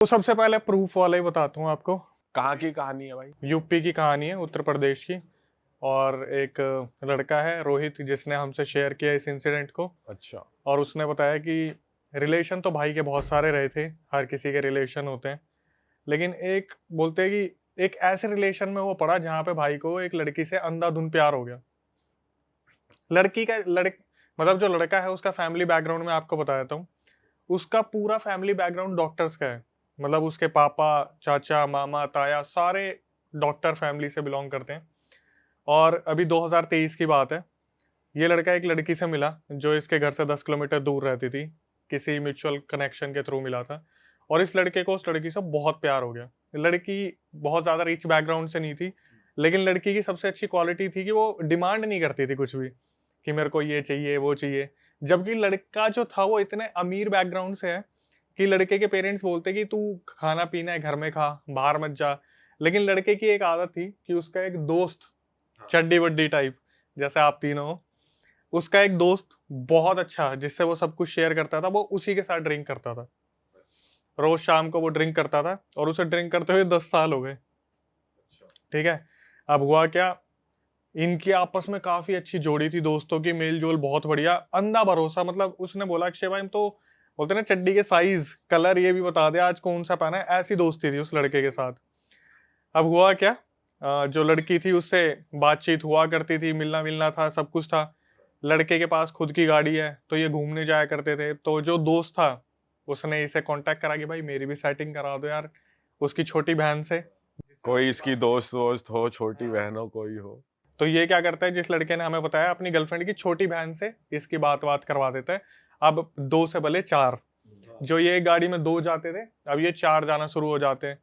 तो सबसे पहले प्रूफ वाला ही बताता हूँ आपको। कहाँ की कहानी है भाई? यूपी की कहानी है, उत्तर प्रदेश की। और एक लड़का है रोहित, जिसने हमसे शेयर किया इस इंसिडेंट को। अच्छा। और उसने बताया कि रिलेशन तो भाई के बहुत सारे रहे थे, हर किसी के रिलेशन होते हैं। लेकिन एक बोलते हैं कि एक ऐसे रिलेशन में वो पड़ा जहाँ पे भाई को एक लड़की से अंधाधुंध प्यार हो गया। लड़की का मतलब जो लड़का है उसका फैमिली बैकग्राउंड में आपको बता देता हूँ। उसका पूरा फैमिली बैकग्राउंड डॉक्टर्स का है। मतलब उसके पापा, चाचा, मामा, ताया सारे डॉक्टर फैमिली से बिलोंग करते हैं। और अभी 2023 की बात है। ये लड़का एक लड़की से मिला जो इसके घर से 10 किलोमीटर दूर रहती थी। किसी म्यूचुअल कनेक्शन के थ्रू मिला था। और इस लड़के को उस लड़की से बहुत प्यार हो गया। लड़की बहुत ज़्यादा रिच बैकग्राउंड से नहीं थी, लेकिन लड़की की सबसे अच्छी क्वालिटी थी कि वो डिमांड नहीं करती थी कुछ भी, कि मेरे को ये चाहिए वो चाहिए। जबकि लड़का जो था वो इतने अमीर बैकग्राउंड से है कि लड़के के पेरेंट्स बोलते कि तू खाना पीना है घर में खा, बाहर मत जा। लेकिन लड़के की एक आदत थी कि उसका एक दोस्त, चड्डी वड्डी टाइप जैसे आप तीनों हो, उसका एक दोस्त बहुत अच्छा जिससे वो सब कुछ शेयर करता था, वो उसी के साथ ड्रिंक करता था। रोज शाम को वो ड्रिंक करता था और उसे ड्रिंक करते हुए 10 साल हो गए। ठीक है। अब हुआ क्या, इनकी आपस में काफी अच्छी जोड़ी थी, दोस्तों की मेल जोल बहुत बढ़िया, अंधा भरोसा। मतलब उसने बोला अक्षय भाई तो बोलते ना चड्डी के साइज कलर ये भी बता दे आज कौन सा पहना है, ऐसी दोस्ती थी उस लड़के के साथ। अब हुआ क्या, जो लड़की थी उससे बातचीत हुआ करती थी, मिलना मिलना था, सब कुछ था। लड़के के पास खुद की गाड़ी है तो ये घूमने जाया करते थे। तो जो दोस्त था उसने इसे कांटेक्ट करा कि भाई मेरी भी सेटिंग करा दो यार उसकी छोटी बहन से। कोई इसकी दोस्त वोस्त हो, छोटी बहन हो, कोई हो? तो ये क्या करता है, जिस लड़के ने हमें बताया अपनी गर्लफ्रेंड की छोटी बहन से इसकी बात करवा देता है। अब दो से भले चार, जो ये एक गाड़ी में दो जाते थे अब ये चार जाना शुरू हो जाते हैं।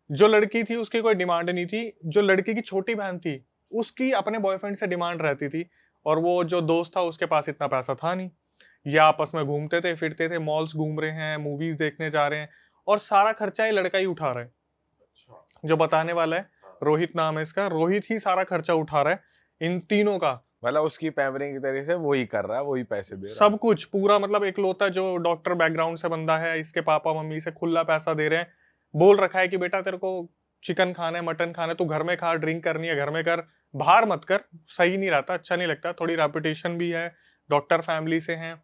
जो लड़की थी उसकी कोई डिमांड नहीं थी, जो लड़की की छोटी बहन थी उसकी अपने बॉयफ्रेंड से डिमांड रहती थी। और वो जो दोस्त था उसके पास इतना पैसा था नहीं। ये आपस में घूमते थे फिरते थे, मॉल्स घूम रहे हैं, मूवीज देखने जा रहे हैं, और सारा खर्चा ये लड़का ही उठा रहा है। जो बताने वाला है, रोहित नाम है इसका, रोहित ही सारा खर्चा उठा रहा है इन तीनों का। मतलब उसकी पैम्परिंग की तरीके से वही कर रहा है, वही पैसे दे रहा है। सब कुछ पूरा, मतलब इकलौता जो डॉक्टर बैकग्राउंड से बंदा है, इसके पापा मम्मी से खुला पैसा दे रहे हैं। बोल रखा है कि बेटा तेरे को चिकन खाना है, मटन खाना है, तू घर में खा, ड्रिंक करनी है घर में कर, बाहर मत कर, सही नहीं रहता, अच्छा नहीं लगता, थोड़ी रेपुटेशन भी है, डॉक्टर फैमिली से हैं।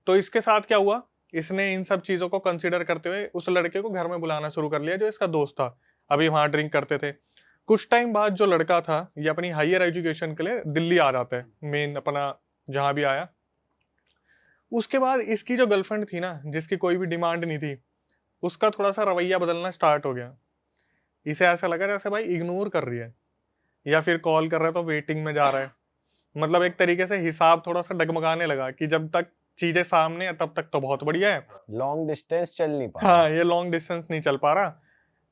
तो इसके साथ क्या हुआ, इसने इन सब चीजों को कंसिडर करते हुए उस लड़के को घर में बुलाना शुरू कर लिया जो इसका दोस्त था। अभी वहां ड्रिंक करते थे। कुछ टाइम बाद जो लड़का था ये अपनी हायर एजुकेशन के लिए दिल्ली आ जाता है, मेन अपना जहां भी आया। उसके बाद इसकी जो गर्लफ्रेंड थी ना, जिसकी कोई भी डिमांड नहीं थी, उसका थोड़ा सा रवैया बदलना स्टार्ट हो गया। इसे ऐसा लगा जैसे भाई इग्नोर कर रही है, या फिर कॉल कर रहा है तो वेटिंग में जा रहा है। मतलब एक तरीके से हिसाब थोड़ा सा डगमगाने लगा कि जब तक चीजें सामने है तब तक तो बहुत बढ़िया है। लॉन्ग डिस्टेंस चल नहीं पा रहा। हाँ, ये लॉन्ग डिस्टेंस नहीं चल पा रहा।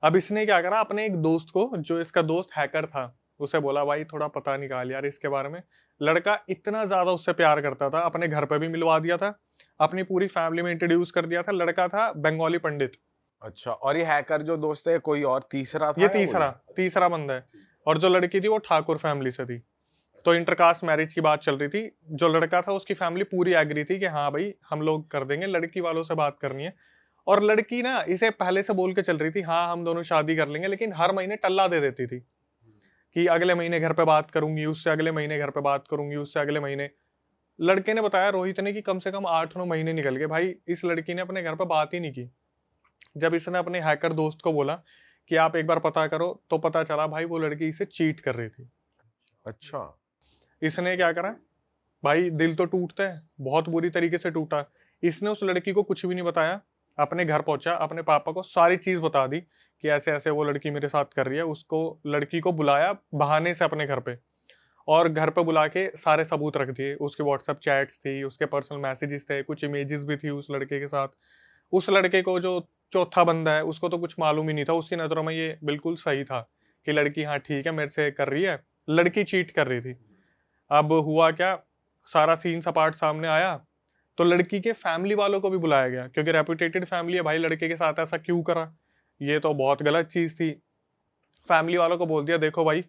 अब इसने क्या करा, अपने एक दोस्त को, जो इसका दोस्त हैकर था, उसे बोला भाई थोड़ा पता निकाल यार इसके बारे में। लड़का इतना ज्यादा उससे प्यार करता था, अपने घर पे भी मिलवा दिया था, अपनी पूरी फैमिली में इंट्रोड्यूस कर दिया था। लड़का था बंगाली पंडित। अच्छा, और ये हैकर जो दोस्त है कोई और तीसरा था ये या तीसरा वही? तीसरा बंदा है। और जो लड़की थी वो ठाकुर फैमिली से थी। तो इंटरकास्ट मैरिज की बात चल रही थी। जो लड़का था उसकी फैमिली पूरी एग्री थी कि हाँ भाई हम लोग कर देंगे, लड़की वालों से बात करनी है। और लड़की ना इसे पहले से बोल के चल रही थी हाँ हम दोनों शादी कर लेंगे, लेकिन हर महीने टल्ला दे देती थी कि अगले महीने घर पे बात करूंगी उससे, अगले महीने घर पे बात करूंगी उससे, अगले महीने। लड़के ने बताया रोहित ने कि कम से कम 8-9 महीने निकल गए भाई, इस लड़की ने अपने घर पे बात ही नहीं की। जब इसने अपने हैकर दोस्त को बोला कि आप एक बार पता करो, तो पता चला भाई वो लड़की इसे चीट कर रही थी। अच्छा। इसने क्या करा, भाई दिल तो टूटता है, बहुत बुरी तरीके से टूटा। इसने उस लड़की को कुछ भी नहीं बताया, अपने घर पहुंचा, अपने पापा को सारी चीज बता दी कि ऐसे ऐसे वो लड़की मेरे साथ कर रही है। उसको, लड़की को बुलाया बहाने से अपने घर पे, और घर पे बुला के सारे सबूत रख दिए। उसके व्हाट्सएप चैट्स थी, उसके पर्सनल मैसेजेस थे, कुछ इमेजेस भी थी उस लड़के के साथ। उस लड़के को, जो चौथा बंदा है, उसको तो कुछ मालूम ही नहीं था। उसकी नज़रों में ये बिल्कुल सही था कि लड़की हाँ ठीक है मेरे से कर रही है, लड़की चीट कर रही थी। अब हुआ क्या, सारा सीन सपाट सामने आया। तो लड़की के फैमिली वालों को भी बुलाया गया, क्योंकि रेपुटेटेड फैमिली है भाई, लड़के के साथ ऐसा क्यों करा, ये तो बहुत गलत चीज थी। फैमिली वालों को बोल दिया देखो भाई,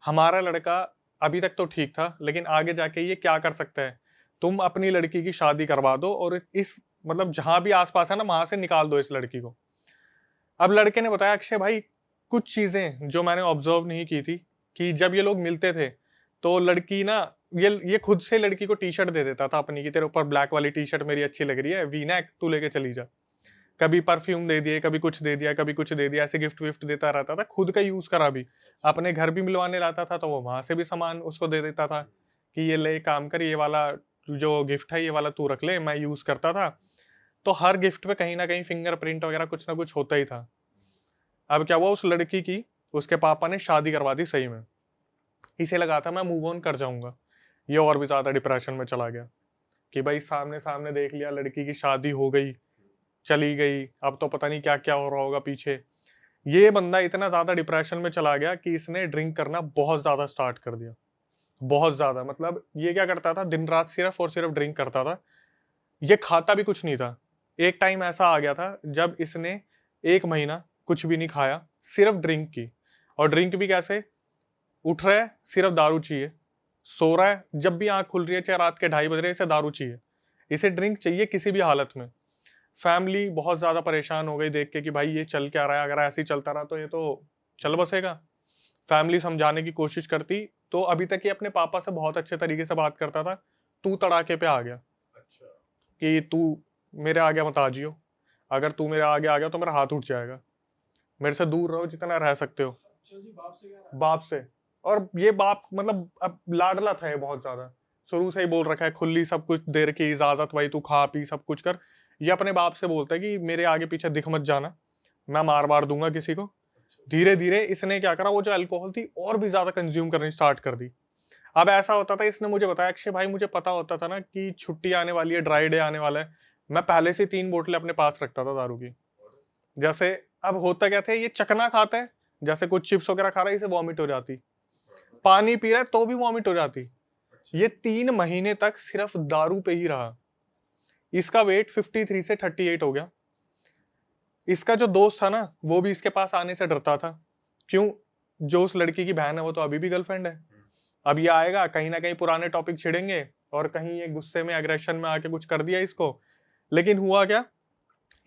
हमारा लड़का अभी तक तो ठीक था, लेकिन आगे जाके ये क्या कर सकता है, तुम अपनी लड़की की शादी करवा दो और इस, मतलब जहां भी आसपास है ना वहां से निकाल दो इस लड़की को। अब लड़के ने बताया अक्षय भाई कुछ चीजें जो मैंने ऑब्जर्व नहीं की थी कि जब ये लोग मिलते थे तो लड़की ना ये खुद से लड़की को टी शर्ट दे देता था अपनी कि तेरे ऊपर ब्लैक वाली टी शर्ट मेरी अच्छी लग रही है, वी नेक, तू लेके चली जा। कभी परफ्यूम दे दिए, कभी कुछ दे दिया, कभी कुछ दे दिया, ऐसे गिफ्ट विफ्ट देता रहता था, खुद का यूज करा भी। अपने घर भी मिलवाने लाता था तो वो वहां से भी सामान उसको दे देता था कि ये ले काम कर, ये वाला जो गिफ्ट है ये वाला तू रख ले, मैं यूज करता था। तो हर गिफ्ट पे कहीं ना कहीं फिंगरप्रिंट वगैरह कुछ ना कुछ होता ही था। अब क्या हुआ, उस लड़की की उसके पापा ने शादी करवा दी सही में। इसे लगा था मैं मूव ऑन कर जाऊंगा, ये और भी ज्यादा डिप्रेशन में चला गया कि भाई सामने सामने देख लिया, लड़की की शादी हो गई, चली गई, अब तो पता नहीं क्या क्या हो रहा होगा पीछे। ये बंदा इतना ज्यादा डिप्रेशन में चला गया कि इसने ड्रिंक करना बहुत ज्यादा स्टार्ट कर दिया, बहुत ज्यादा। मतलब ये क्या करता था, दिन रात सिर्फ और सिर्फ ड्रिंक करता था, ये खाता भी कुछ नहीं था। एक टाइम ऐसा आ गया था जब इसने 1 महीना कुछ भी नहीं खाया, सिर्फ ड्रिंक की। और ड्रिंक भी कैसे, उठ रहा है सिर्फ दारू चाहिए, सो रहा है जब भी आंख खुल रही है चाहे रात के 2:30 बज रहे, इसे दारू चाहिए, इसे ड्रिंक चाहिए किसी भी हालत में। फैमिली बहुत ज्यादा परेशान हो गई देख के कि भाई ये चल क्या रहा है, अगर ऐसे ही चलता रहा तो ये तो चल बसेगा। फैमिली समझाने की कोशिश करती तो अभी तक ये अपने पापा से बहुत अच्छे तरीके से बात करता था, तू तड़ाके पे आ गया कि तू मेरे आगे मत आ जियो, अगर तू मेरे आगे आ गया तो मेरा हाथ उठ जाएगा, मेरे से दूर रहो जितना रह सकते हो। बाप से। और ये बाप मतलब अब लाडला था ये बहुत ज्यादा, शुरू से ही बोल रखा है, खुली सब कुछ दे रखी इजाजत, भाई तू खा पी सब कुछ कर। ये अपने बाप से बोलता है कि मेरे आगे पीछे दिख मत जाना, मैं मार दूंगा किसी को। धीरे धीरे इसने क्या करा, वो जो अल्कोहल थी और भी ज्यादा कंज्यूम करनी स्टार्ट कर दी। अब ऐसा होता था, इसने मुझे बताया अक्षय भाई मुझे पता होता था ना कि छुट्टी आने वाली है, ड्राई डे आने वाला है, मैं पहले से 3 बोतलें अपने पास रखता था दारू की। जैसे अब होता क्या था, ये चकना खाता है, जैसे कुछ चिप्स वगैरह खा रहा है इसे वॉमिट हो जाती, पानी पी रहा है तो भी वॉमिट हो जाती। ये 3 महीने तक सिर्फ दारू पे ही रहा। इसका वेट 53 से 38 हो गया। इसका जो दोस्त था ना वो भी इसके पास आने से डरता था, क्यों, जो उस लड़की की बहन है वो तो अभी भी गर्लफ्रेंड है। अब ये आएगा कहीं ना कहीं पुराने टॉपिक छिड़ेंगे और कहीं ये गुस्से में एग्रेशन में आके कुछ कर दिया इसको। लेकिन हुआ क्या,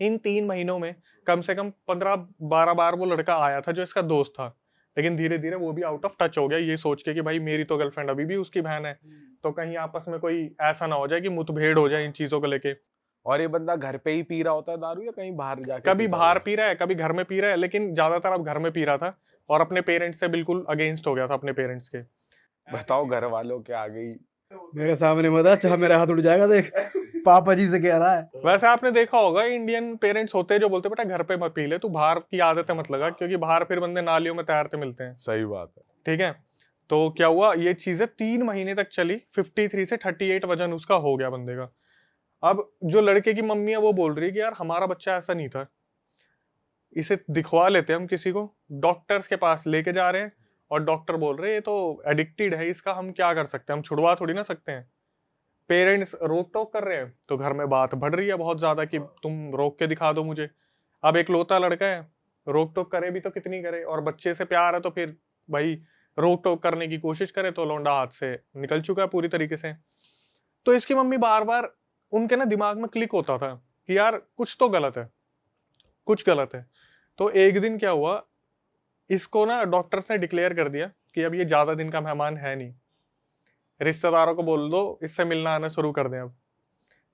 इन 3 महीनों में कम से कम 15-12 बार वो लड़का आया था जो इसका दोस्त था, लेकिन धीरे धीरे वो भी आउट ऑफ टच हो गया, ये सोच के कि भाई मेरी तो गर्लफ्रेंड अभी भी उसकी बहन है, तो कहीं आपस में कोई ऐसा ना हो जाए कि मुठभेड़ हो जाए इन चीजों को लेके। और ये बंदा घर पे ही पी रहा होता है दारू या कहीं बाहर जाके कभी पीता बाहर होगा? पी रहा है, कभी घर में पी रहा है, लेकिन ज्यादातर अब घर में पी रहा था और अपने पेरेंट्स से बिल्कुल अगेंस्ट हो गया था, अपने पेरेंट्स के। बताओ घर वालों के आ गई। मेरे सामने मत आ, चाहे मेरा हाथ उठ जाएगा देख, पापा जी से कह रहा है। वैसे आपने देखा होगा इंडियन पेरेंट्स होते हैं जो बोलते हैं बेटा घर पे मत पी ले, तू बाहर की आदतें मत लगा, क्योंकि बाहर फिर बंदे नालियों में तैरते मिलते हैं। सही बात है। ठीक है, तो क्या हुआ, ये चीजें 3 महीने तक चली, 53 से 38 वजन उसका हो गया बंदे का। अब जो लड़के की मम्मी है वो बोल रही है कि यार हमारा बच्चा ऐसा नहीं था, इसे दिखवा लेते हैं हम किसी को, डॉक्टर्स के पास लेके जा रहे हैं और डॉक्टर बोल रहे हैं ये तो एडिक्टेड है, इसका हम क्या कर सकते हैं, हम छुड़वा थोड़ी ना सकते हैं। पेरेंट्स रोक टोक कर रहे हैं तो घर में बात बढ़ रही है बहुत ज्यादा कि तुम रोक के दिखा दो मुझे। अब एक लौता लड़का है, रोक टोक करे भी तो कितनी करे, और बच्चे से प्यार है तो फिर भाई रोक टोक करने की कोशिश करे तो लौंडा हाथ से निकल चुका है पूरी तरीके से। तो इसकी मम्मी बार बार, उनके ना दिमाग में क्लिक होता था कि यार कुछ तो गलत है, कुछ गलत है। तो एक दिन क्या हुआ, इसको ना डॉक्टर्स ने डिक्लेयर कर दिया कि अब ये ज्यादा दिन का मेहमान है नहीं, रिश्तेदारों को बोल दो इससे मिलना आना शुरू कर दें। अब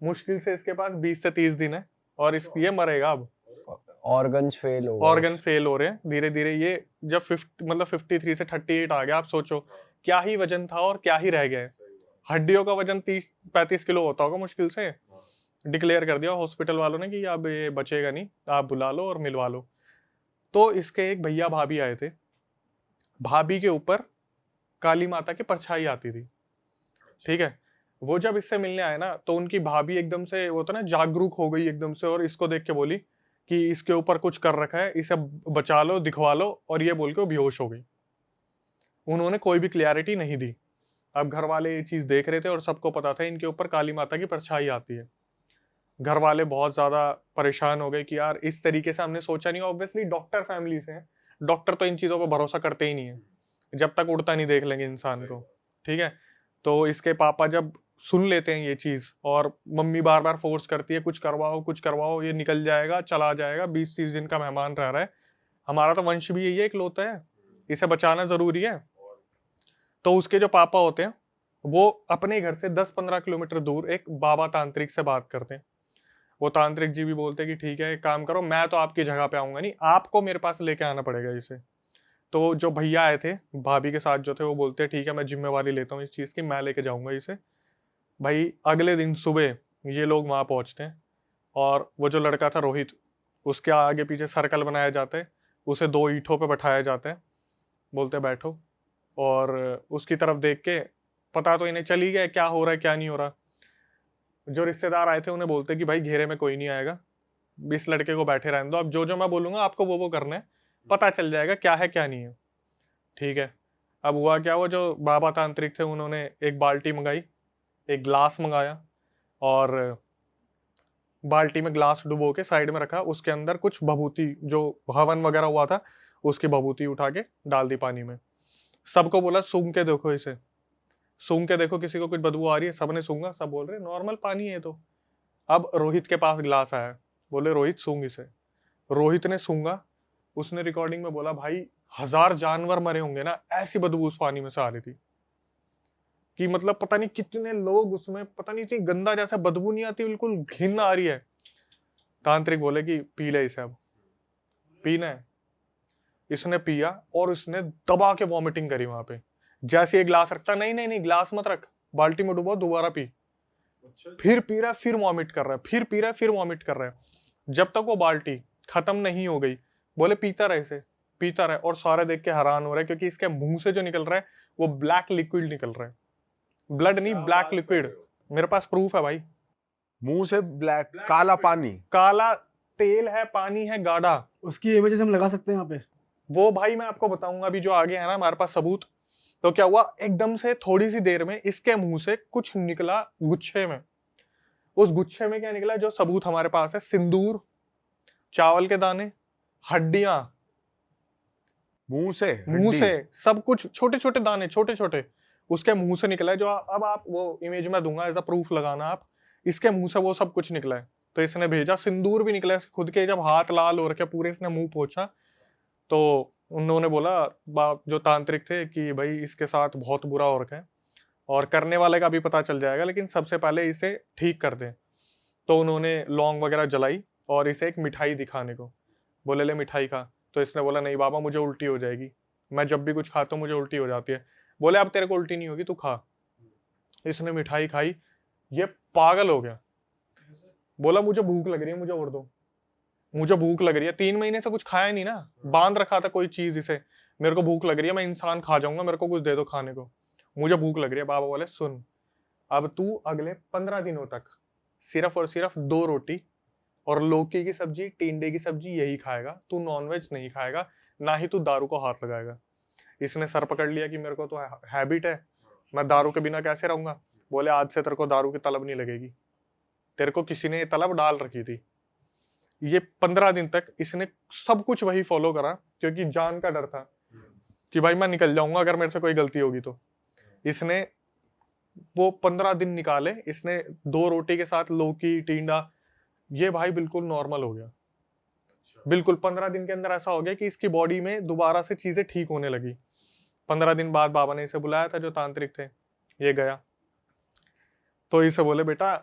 मुश्किल से इसके पास 20 से 30 दिन है और ये मरेगा अब। ऑर्गन्स फेल हो गए। ऑर्गन फेल हो रहे हैं धीरे धीरे। ये जब 53 से 38 आ गया, आप सोचो क्या ही वजन था और क्या ही रह गया है। हड्डियों का वजन 30-35 किलो होता होगा मुश्किल से। डिक्लेयर कर दिया हॉस्पिटल वालों ने कि अब ये बचेगा नहीं, आप बुला लो और मिलवा लो। तो इसके एक भैया भाभी आए थे, भाभी के ऊपर काली माता की परछाई आती थी। ठीक है, वो जब इससे मिलने आए ना तो उनकी भाभी एकदम से वो था ना जागरूक हो गई एकदम से, और इसको देख के बोली कि इसके ऊपर कुछ कर रखा है, इसे बचा लो, दिखवा लो, और ये बोल के वो बेहोश हो गई। उन्होंने कोई भी क्लियरिटी नहीं दी। अब घर वाले ये चीज देख रहे थे और सबको पता था इनके ऊपर काली माता की परछाई आती है। घर वाले बहुत ज्यादा परेशान हो गए कि यार इस तरीके से हमने सोचा नहीं। ऑब्वियसली डॉक्टर फैमिली से हैं, डॉक्टर तो इन चीजों पर भरोसा करते ही नहीं है जब तक उड़ता नहीं देख लेंगे इंसान को। ठीक है, तो इसके पापा जब सुन लेते हैं ये चीज, और मम्मी बार बार फोर्स करती है कुछ करवाओ, ये निकल जाएगा, चला जाएगा, 20-30 दिन का मेहमान रह रहा है, हमारा तो वंश भी यही है, इकलौता है, इसे बचाना जरूरी है। तो उसके जो पापा होते हैं वो अपने घर से 10-15 किलोमीटर दूर एक बाबा तांत्रिक से बात करते हैं। वो तांत्रिक जी भी बोलते हैं कि ठीक है, एक काम करो, मैं तो आपकी जगह पे आऊंगा नहीं, आपको मेरे पास लेके आना पड़ेगा इसे। तो जो भैया आए थे भाभी के साथ जो थे, वो बोलते हैं ठीक है, मैं जिम्मेवारी लेता हूँ इस चीज़ की, मैं लेके जाऊंगा इसे। भाई अगले दिन सुबह ये लोग वहाँ पहुँचते हैं, और वो जो लड़का था रोहित, उसके आगे पीछे सर्कल बनाया जाता है, उसे 2 ईंटों पे बैठाया जाता है, बोलते हैं बैठो, और उसकी तरफ देख के पता तो इन्हें चली गया क्या हो रहा है क्या नहीं हो रहा। जो रिश्तेदार आए थे उन्हें बोलते कि भाई घेरे में कोई नहीं आएगा, इस लड़के को बैठे रहने दो, अब जो जो मैं बोलूंगा आपको वो करना है, पता चल जाएगा क्या है क्या नहीं है। ठीक है। अब हुआ क्या, वो जो बाबा तांत्रिक थे उन्होंने एक बाल्टी मंगाई, एक ग्लास मंगाया, और बाल्टी में ग्लास डुबो के साइड में रखा, उसके अंदर कुछ भभूति जो हवन वगैरह हुआ था उसकी भभूति उठा के डाल दी पानी में। सबको बोला सूंघ के देखो इसे, सूंघ के देखो किसी को कुछ बदबू आ रही है, सबने सूंघा, सब बोल रहे नॉर्मल पानी है। तो अब रोहित के पास ग्लास आया, बोले रोहित सूंघ इसे। रोहित ने सूंघा, उसने रिकॉर्डिंग में बोला भाई 1000 जानवर मरे होंगे ना, ऐसी बदबू उस पानी में से आ रही थी कि मतलब पता नहीं कितने लोग उसमें, पता नहीं इतनी गंदा, जैसा बदबू नहीं आती, बिल्कुल घिन आ रही है। तांत्रिक बोले कि पी ले इसे, अब पीना है। इसने पिया और उसने दबा के वॉमिटिंग करी वहां पे। जैसे ये ग्लास रखता, नहीं नहीं नहीं ग्लास मत रख, बाल्टी में डुबो, दोबारा पी। फिर पी रहा है, फिर वॉमिट कर रहा है, फिर पी रहा है, फिर वॉमिट कर रहा है, जब तक वो बाल्टी खत्म नहीं हो गई। बोले पीता रहे इसे, पीता रहे, और सारे देख के हैरान हो रहे हैं क्योंकि इसके मुंह से जो निकल रहा है वो ब्लैक लिक्विड निकल रहा है, ब्लड नहीं, ब्लैक लिक्विड। मेरे पास प्रूफ है भाई, मुंह से ब्लैक काला पानी, काला तेल है, पानी है गाढ़ा। उसकी इमेजेस हम लगा सकते हैं यहाँ पे। वो भाई मैं आपको बताऊंगा अभी, जो आगे है ना हमारे पास सबूत। तो क्या हुआ, एकदम से थोड़ी सी देर में इसके मुंह से कुछ निकला गुच्छे में। उस गुच्छे में क्या निकला, जो सबूत हमारे पास है, सिंदूर, चावल के दाने, हड्डियां, मुंह से मुंह हड्डी। से सब कुछ, छोटे छोटे दाने, छोटे छोटे उसके मुंह से निकला है। जो अब आप वो इमेज में दूंगा एज अ प्रूफ लगाना आप, इसके मुंह से वो सब कुछ निकला है। तो इसने भेजा, सिंदूर भी निकला है खुद के, जब हाथ लाल हो रखे पूरे, इसने मुंह पोंछा तो उन्होंने बोला जो तांत्रिक थे कि भाई इसके साथ बहुत बुरा हो रखा है, और करने वाले का भी पता चल जाएगा, लेकिन सबसे पहले इसे ठीक कर दें। तो उन्होंने लौंग वगैरह जलाई और इसे एक मिठाई दिखाने को बोले, ले मिठाई खा। तो इसने बोला नहीं बाबा मुझे उल्टी हो जाएगी, मैं जब भी कुछ खाता हूँ मुझे उल्टी हो जाती है। बोले अब तेरे को उल्टी नहीं होगी, तू खा। इसने मिठाई खाई, ये पागल हो गया, बोला मुझे भूख लग रही है, मुझे और दो, मुझे भूख लग रही है। 3 महीने से कुछ खाया नहीं ना, बांध रखा था कोई चीज इसे, मेरे को भूख लग रही है, मैं इंसान खा जाऊंगा, मेरे को कुछ दे दो खाने को, मुझे भूख लग रही है। बाबा बोले सुन, अब तू अगले 15 दिनों तक सिर्फ और सिर्फ 2 रोटी और लौकी की सब्जी, टिंडे की सब्जी यही खाएगा, तू नॉनवेज नहीं खाएगा, ना ही तू दारू को हाथ लगाएगा। इसने सर पकड़ लिया कि मेरे को तो हैबिट है, मैं दारू के बिना कैसे रहूंगा। बोले आज से तेरे को दारू की तलब नहीं लगेगी, तेरे को किसी ने ये तलब डाल रखी थी। ये 15 दिन तक इसने सब कुछ वही फॉलो करा, क्योंकि जान का डर था कि भाई मैं निकल जाऊंगा अगर मेरे से कोई गलती होगी तो। इसने वो 15 दिन निकाले, इसने 2 रोटी के साथ लौकी, टिंडा, ये भाई बिल्कुल नॉर्मल हो गया। बिल्कुल 15 दिन के अंदर ऐसा हो गया कि इसकी बॉडी में दोबारा से चीजें ठीक होने लगी। 15 दिन बाद बाबा ने इसे बुलाया था, जो तांत्रिक थे, ये गया तो इसे बोले बेटा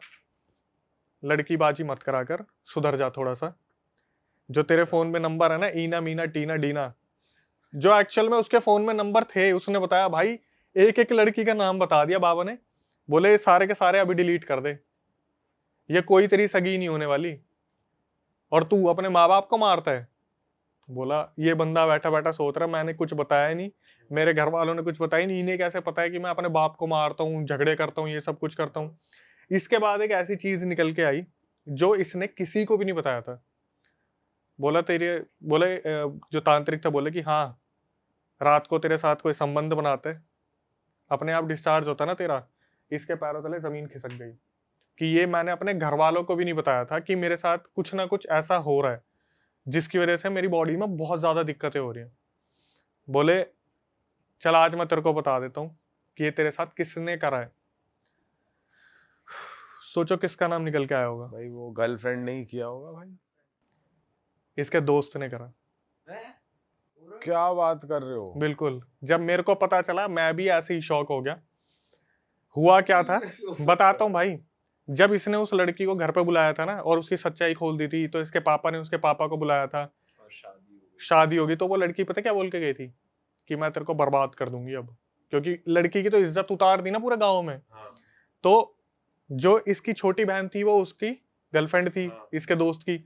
लड़की बाजी मत करा कर, सुधर जा थोड़ा सा। जो तेरे फोन में नंबर है ना, ईना मीना टीना डीना, जो एक्चुअल में उसके फोन में नंबर थे, उसने बताया भाई एक एक लड़की का नाम बता दिया बाबा ने। बोले ये सारे के सारे अभी डिलीट कर दे, ये कोई तेरी सगी नहीं होने वाली, और तू अपने माँ बाप को मारता है। बोला ये बंदा बैठा बैठा सोच रहा मैंने कुछ बताया नहीं, मेरे घर वालों ने कुछ बताया नहीं, इन्हें कैसे पता है कि मैं अपने बाप को मारता हूँ, झगड़े करता हूँ, ये सब कुछ करता हूँ। इसके बाद एक ऐसी चीज निकल के आई जो इसने किसी को भी नहीं बताया था। बोला बोले जो तांत्रिक था, बोले कि हाँ रात को तेरे साथ कोई संबंध बनाते, अपने आप डिस्चार्ज होता ना तेरा। इसके पैरों तले जमीन खिसक गई कि ये मैंने अपने घर वालों को भी नहीं बताया था कि मेरे साथ कुछ ना कुछ ऐसा हो रहा है जिसकी वजह से मेरी बॉडी में बहुत ज्यादा दिक्कतें हो रही हैं। बोले चल आज मैं तेरे को बता देता हूँ कि ये तेरे साथ किसने करा है। सोचो किसका नाम निकल के आया होगा। भाई वो गर्लफ्रेंड नहीं किया होगा भाई। इसके दोस्त ने करा। क्या बात कर रहे हो? बिल्कुल। जब मेरे को पता चला मैं भी ऐसे ही शॉक हो गया। हुआ क्या था बताता हूँ भाई। जब इसने उस लड़की को घर पे बुलाया था ना और उसकी सच्चाई खोल दी थी, तो इसके पापा ने उसके पापा को बुलाया था, शादी होगी। तो वो लड़की पता क्या बोल के गई थी कि मैं तेरे को बर्बाद कर दूंगी अब, क्योंकि लड़की की तो इज्जत उतार दी ना पूरे गाँव में। तो जो इसकी छोटी बहन थी वो उसकी गर्लफ्रेंड थी, इसके दोस्त की।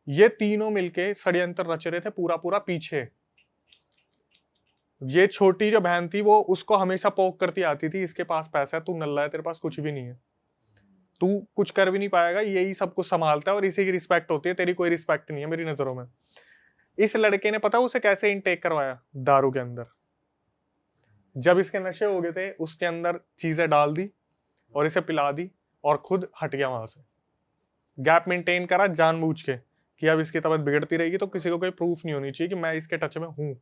ये तीनों मिलके षड्यंत्र रच रहे थे पूरा पूरा पीछे। ये छोटी जो बहन थी वो उसको हमेशा पोक करती आती थी, इसके पास पैसा है, तू नल्ला है, तेरे पास कुछ भी नहीं है, तू कुछ कर भी नहीं पाएगा, यही सब कुछ संभालता है और इसी की रिस्पेक्ट होती है, तेरी कोई रिस्पेक्ट नहीं है मेरी नजरों में। इस लड़के ने पता उसे कैसे इनटेक करवाया? दारू के अंदर। जब इसके नशे हो गए थे उसके अंदर चीजें डाल दी और इसे पिला दी और खुद हट गया वहां से। गैप मेंटेन करा जानबूझ के कि अब इसकी तबीयत बिगड़ती रहेगी तो किसी को कोई प्रूफ नहीं होनी चाहिए कि मैं इसके टच में हूं।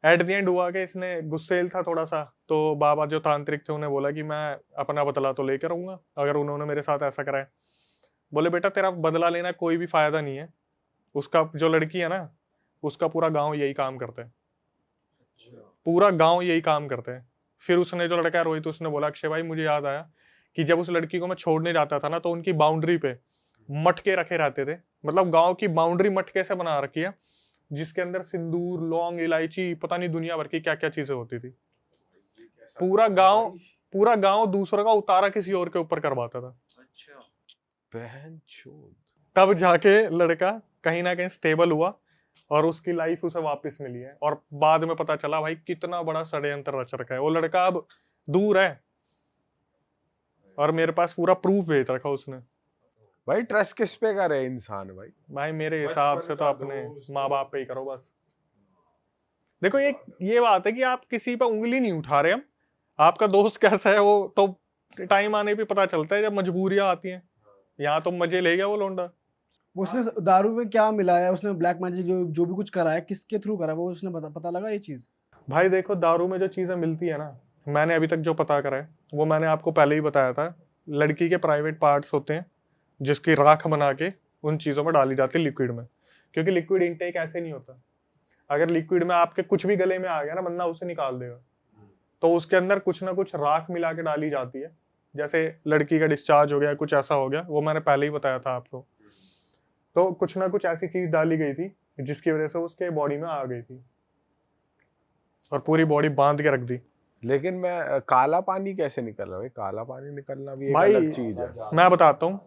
एट द एंड हुआ कि इसने गुस्सेल था थोड़ा सा, तो बाबा जो तांत्रिक थे उन्हें बोला कि मैं अपना बदला तो लेकर आऊंगा अगर उन्होंने मेरे साथ ऐसा करा है। बोले बेटा तेरा बदला लेना कोई भी फायदा नहीं है। उसका जो लड़की है ना उसका पूरा गांव यही काम करता है, पूरा गांव यही काम करते हैं। फिर उसने जो लड़का है रोहित, उसने बोला अक्षय भाई मुझे याद आया कि जब उस लड़की को मैं छोड़ने जाता था ना तो उनकी बाउंड्री पे मटके रखे रहते थे। मतलब गांव की बाउंड्री मटके से बना रखी है जिसके अंदर सिंदूर, लौंग, इलायची, पता नहीं दुनिया भर की क्या क्या चीजें होती थी। पूरा गांव दूसरों का उतारा किसी और के ऊपर करवाता था। बहन चोद। तब जाके लड़का कहीं ना कहीं स्टेबल हुआ और उसकी लाइफ उसे वापस मिली है। और बाद में पता चला भाई कितना बड़ा षड्यंत्र रच रखा है। वो लड़का अब दूर है और मेरे पास पूरा प्रूफ भेज रखा उसने। भाई ट्रस्ट किस पे करे इंसान भाई? भाई मेरे हिसाब से तो अपने माँ बाप पे ही करो बस। देखो ये बात है कि आप किसी पे उंगली नहीं उठा रहे। हम आपका दोस्त कैसा है वो तो टाइम आने पे पता चलता है, जब मजबूरियां आती हैं। यहाँ तो मजे ले गया वो लोंडा। उसने दारू में क्या मिलाया, उसने ब्लैक मैजिक जो भी कुछ करा है किसके थ्रू करा वो उसने पता लगा ये चीज? भाई देखो दारू में जो चीजें मिलती है ना, मैंने अभी तक जो पता करा है वो मैंने आपको पहले ही बताया था। लड़की के प्राइवेट पार्ट्स होते हैं जिसकी राख बना के उन चीजों में डाली जाती है लिक्विड में, क्योंकि लिक्विड इनटेक ऐसे नहीं होता। अगर लिक्विड में आपके कुछ भी गले में आ गया ना बंदा उसे निकाल देगा। तो उसके अंदर कुछ ना कुछ राख मिला के डाली जाती है, जैसे लड़की का डिस्चार्ज हो गया, कुछ ऐसा हो गया, वो मैंने पहले ही बताया था आपको। तो कुछ ना कुछ ऐसी चीज डाली गई थी जिसकी वजह से उसके बॉडी में आ गई थी और पूरी बॉडी बांध के रख दी। लेकिन मैं काला पानी कैसे निकल रहा है? काला पानी निकलना भी एक भाई अलग चीज है। मैं बताता हूँ,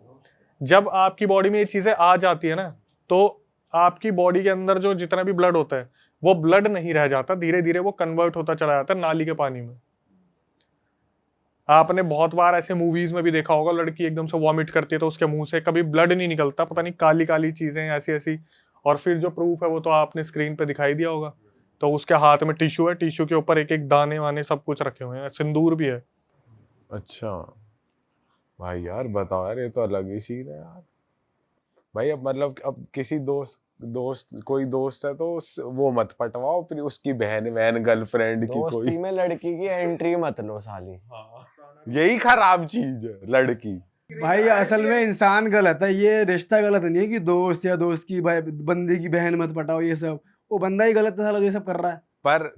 जब आपकी बॉडी में ये चीजें आ जाती है ना तो आपकी बॉडी के अंदर जो जितना भी ब्लड होता है वो ब्लड नहीं रह जाता, धीरे धीरे वो कन्वर्ट होता चला जाता है नाली के पानी में। आपने बहुत बार ऐसे मूवीज में भी देखा होगा, लड़की एकदम से वॉमिट करती है तो उसके मुंह से कभी ब्लड नहीं निकलता, पता नहीं काली काली चीजें ऐसी ऐसी। और फिर जो प्रूफ है वो तो आपने स्क्रीन पे दिखाई दिया होगा। तो उसके हाथ में टिश्यू है, टिश्यू के ऊपर एक एक दाने वाने सब कुछ रखे हुए हैं, सिंदूर भी है। अच्छा भाई यार बताओ यार, ये तो अलग ही सीन है यार। भाई अब मतलब अब किसी कोई दोस्त है तो वो मत पटवाओ, फिर उसकी बहन गर्लफ्रेंड की दोस्ती कोई में लड़की की एंट्री मत लो साली। यही खराब चीज है लड़की। भाई असल में इंसान गलत है, ये रिश्ता गलत नहीं है कि दोस्त या दोस्त की भाई बंदे की बहन मत पटाओ, ये सब वो बंदा ही गलत है साला जो ये सब कर रहा है। पर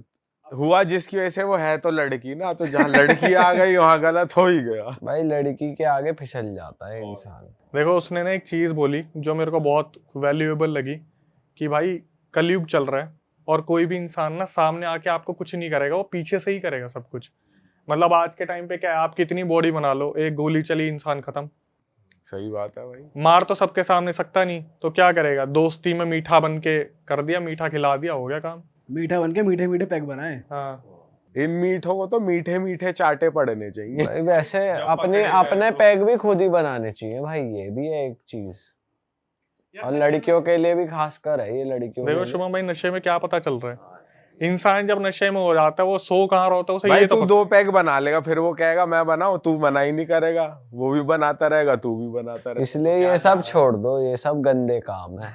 हुआ जिसकी वजह से वो है तो लड़की ना, तो जहाँ लड़की आ गई वहां गलत हो ही गया। भाई लड़की के आगे फिसल जाता है इंसान। देखो उसने ना एक चीज बोली जो मेरे को बहुत वैल्यूएबल लगी कि भाई कलयुग चल रहा है और कोई भी इंसान ना सामने आके आपको कुछ नहीं करेगा, वो पीछे से ही करेगा सब कुछ। मतलब आज के टाइम पे क्या है, आप कितनी बॉडी बना लो, एक गोली चली इंसान खत्म। सही बात है भाई। मार तो सबके सामने सकता नहीं, तो क्या करेगा, दोस्ती में मीठा बन के कर दिया, मीठा खिला दिया, हो गया काम। मीठा बन के मीठे मीठे पैक बनाए। हाँ इन मीठों को तो मीठे मीठे चाटे पड़ने चाहिए। भाई वैसे अपने पैक भी खुद ही बनाने चाहिए भाई, ये भी है एक चीज। और लड़कियों के लिए भी खासकर है ये, लड़कियों देखो के लिए। शुभम भाई नशे में क्या पता चल रहा है, इंसान जब नशे में हो जाता है वो सो कहाँ होता है उसे भाई ये तो तू 2 पैक बना लेगा फिर वो कहेगा मैं बनाऊं, तू बना ही नहीं करेगा, वो भी बनाता रहेगा तू भी बनाता रहेगा। इसलिए ये सब छोड़ दो, ये सब गंदे काम है।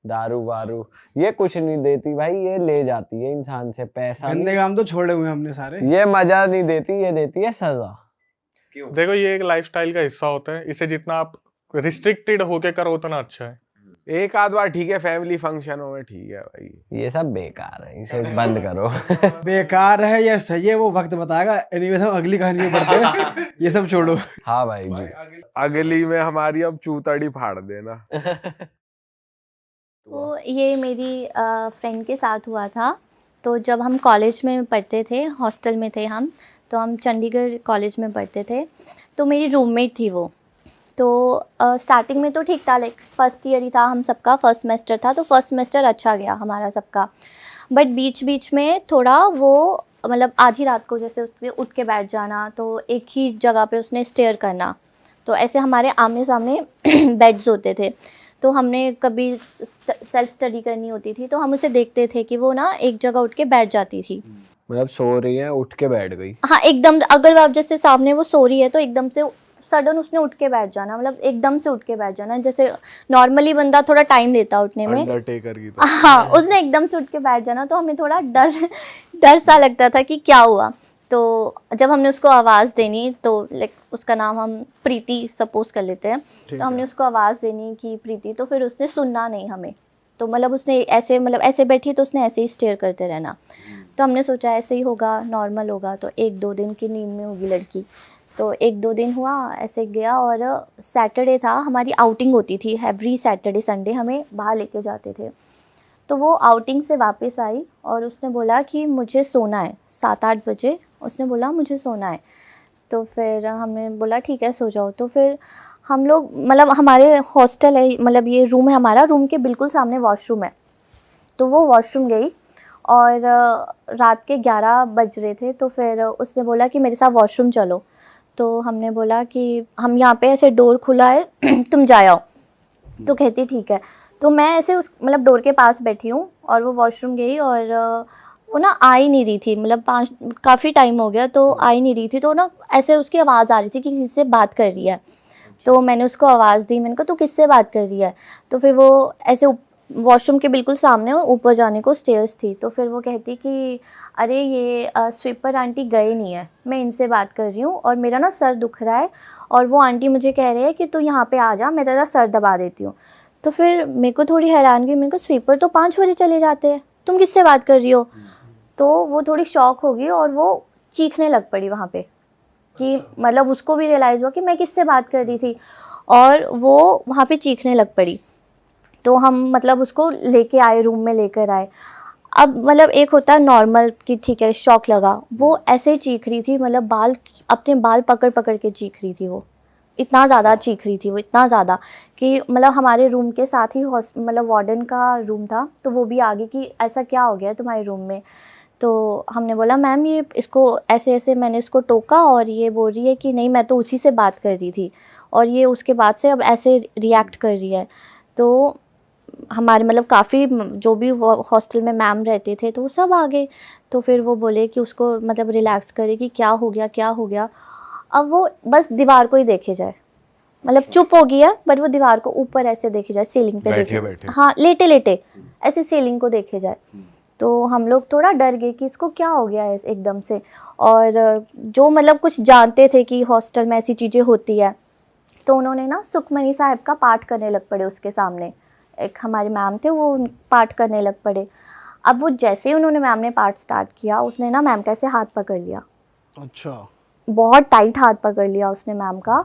दारू वारू ये कुछ नहीं देती भाई, ये ले जाती है इंसान से पैसा। गंदे काम तो छोड़े हुए हमने सारे। ये मजा नहीं देती, ये देती है सजा। क्यों? देखो ये एक लाइफस्टाइल का हिस्सा होता है, इसे जितना आप रिस्ट्रिक्टेड होके करो उतना अच्छा है। एक आध बार ठीक है, फैमिली फंक्शनों में ठीक है भाई। ये सब बेकार है, इसे बंद करो। बेकार है या सही है वो वक्त बताएगा। एनीवेज हम अगली कहानी में पढ़ते हैं, ये सब छोड़ो। हाँ भाई जी। अगली में हमारी अब चूतड़ी फाड़ देना। तो ये मेरी फ्रेंड के साथ हुआ था। तो जब हम कॉलेज में पढ़ते थे, हॉस्टल में थे हम, तो हम चंडीगढ़ कॉलेज में पढ़ते थे। तो मेरी रूममेट थी वो। तो स्टार्टिंग में तो ठीक था, लाइक फर्स्ट ईयर ही था हम सबका, फर्स्ट सेमेस्टर था, तो फर्स्ट सेमेस्टर अच्छा गया हमारा सबका। बट बीच बीच में थोड़ा वो मतलब आधी रात को जैसे उसने उठ के बैठ जाना, तो एक ही जगह पे उसने स्टेयर करना। तो ऐसे हमारे आमने सामने बेड्स होते थे, तो हमने कभी सेल्फ स्टडी करनी होती थी तो हम उसे देखते थे कि वो ना एक जगह उठ के बैठ जाती थी। मतलब सो रही है, उठ के बैठ गई। हाँ एकदम, अगर आप जैसे सामने वो सो रही है तो एकदम से सडन उसने उठ के बैठ जाना, मतलब एकदम से उठ के बैठ जाना। जैसे नॉर्मली बंदा थोड़ा टाइम लेता उठने में, अंडरटेकर की तरह। हाँ उसने एकदम से उठ के बैठ जाना। तो हमें थोड़ा डर सा लगता था कि क्या हुआ। तो जब हमने उसको आवाज़ देनी, तो लाइक उसका नाम हम प्रीति सपोज कर लेते हैं, तो हमने उसको आवाज़ देनी कि प्रीति, तो फिर उसने सुनना नहीं हमें। तो मतलब उसने ऐसे मतलब ऐसे बैठी तो उसने ऐसे ही स्टेयर करते रहना। तो हमने सोचा ऐसे ही होगा, नॉर्मल होगा, तो 1-2 दिन की नींद में होगी लड़की। तो 1-2 दिन हुआ ऐसे गया, और सैटरडे था, हमारी आउटिंग होती थी एवरी सैटरडे संडे, हमें बाहर लेके जाते थे। तो वो आउटिंग से वापस आई और उसने बोला कि मुझे सोना है, 7-8 बजे उसने बोला मुझे सोना है। तो फिर हमने बोला ठीक है सो जाओ। तो फिर हम लोग मतलब हमारे हॉस्टल है, मतलब ये रूम है हमारा, रूम के बिल्कुल सामने वॉशरूम है। तो वो वॉशरूम गई और रात के 11 बज रहे थे। तो फिर उसने बोला कि मेरे साथ वॉशरूम चलो। तो हमने बोला कि हम यहाँ पे ऐसे डोर खुला है तुम जा आओ। तो कहती ठीक है। तो मैं ऐसे उस मतलब डोर के पास बैठी हूँ और वो वॉशरूम गई, और वो ना आ ही नहीं रही थी, मतलब काफ़ी टाइम हो गया तो आ ही नहीं रही थी। तो ना ऐसे उसकी आवाज़ आ रही थी कि किसी से बात कर रही है। तो मैंने उसको आवाज़ दी, मैंने कहा तू किससे बात कर रही है। तो फिर वो ऐसे वॉशरूम के बिल्कुल सामने ऊपर जाने को स्टेयर्स थी। तो फिर वो कहती कि अरे ये स्वीपर आंटी गए नहीं है, मैं इनसे बात कर रही हूँ और मेरा ना सर दुख रहा है, और वो आंटी मुझे कह रहे हैं कि तू यहाँ पे आ जा, मैं तेरा सर दबा देती हूँ। तो फिर मेरे को थोड़ी हैरानगी, मैंने कहा स्वीपर तो 5 बजे चले जाते हैं, तुम किससे बात कर रही हो। तो वो थोड़ी शॉक हो गई और वो चीखने लग पड़ी वहाँ पे, कि मतलब उसको भी रियलाइज़ हुआ कि मैं किससे बात कर रही थी, और वो वहाँ पे चीखने लग पड़ी। तो हम मतलब उसको लेके आए, रूम में लेकर आए। अब मतलब एक होता है नॉर्मल कि ठीक है शॉक लगा, वो ऐसे ही चीख रही थी, मतलब अपने बाल पकड़ पकड़ के चीख रही थी। वो इतना ज़्यादा चीख रही थी, वो इतना ज़्यादा कि मतलब हमारे रूम के साथ ही मतलब वार्डन का रूम था, तो वो भी आ गई कि ऐसा क्या हो गया है तुम्हारे रूम में। तो हमने बोला मैम ये इसको ऐसे ऐसे मैंने इसको टोका, और ये बोल रही है कि नहीं मैं तो उसी से बात कर रही थी, और ये उसके बाद से अब ऐसे रिएक्ट कर रही है। तो हमारे मतलब काफ़ी जो भी हॉस्टल में मैम रहते थे तो वो सब आ गए। तो फिर वो बोले कि उसको मतलब रिलैक्स करे कि क्या हो गया क्या हो गया। अब वो बस दीवार को ही देखे जाए, मतलब चुप हो गया, बट वो दीवार को ऊपर ऐसे देखे जाए, सीलिंग पे देखे, बैठे। हाँ लेटे लेटे ऐसे सीलिंग को देखे जाए। तो हम लोग थोड़ा डर गए कि इसको क्या हो गया है एकदम से। और जो मतलब कुछ जानते थे कि हॉस्टल में ऐसी चीज़ें होती है, तो उन्होंने ना सुखमनी साहब का पाठ करने लग पड़े उसके सामने। एक हमारे मैम थे, वो पाठ करने लग पड़े। अब वो जैसे ही उन्होंने मैम ने पाठ स्टार्ट किया, उसने ना मैम का ऐसे हाथ पकड़ लिया। अच्छा, बहुत टाइट हाथ पकड़ लिया उसने मैम का,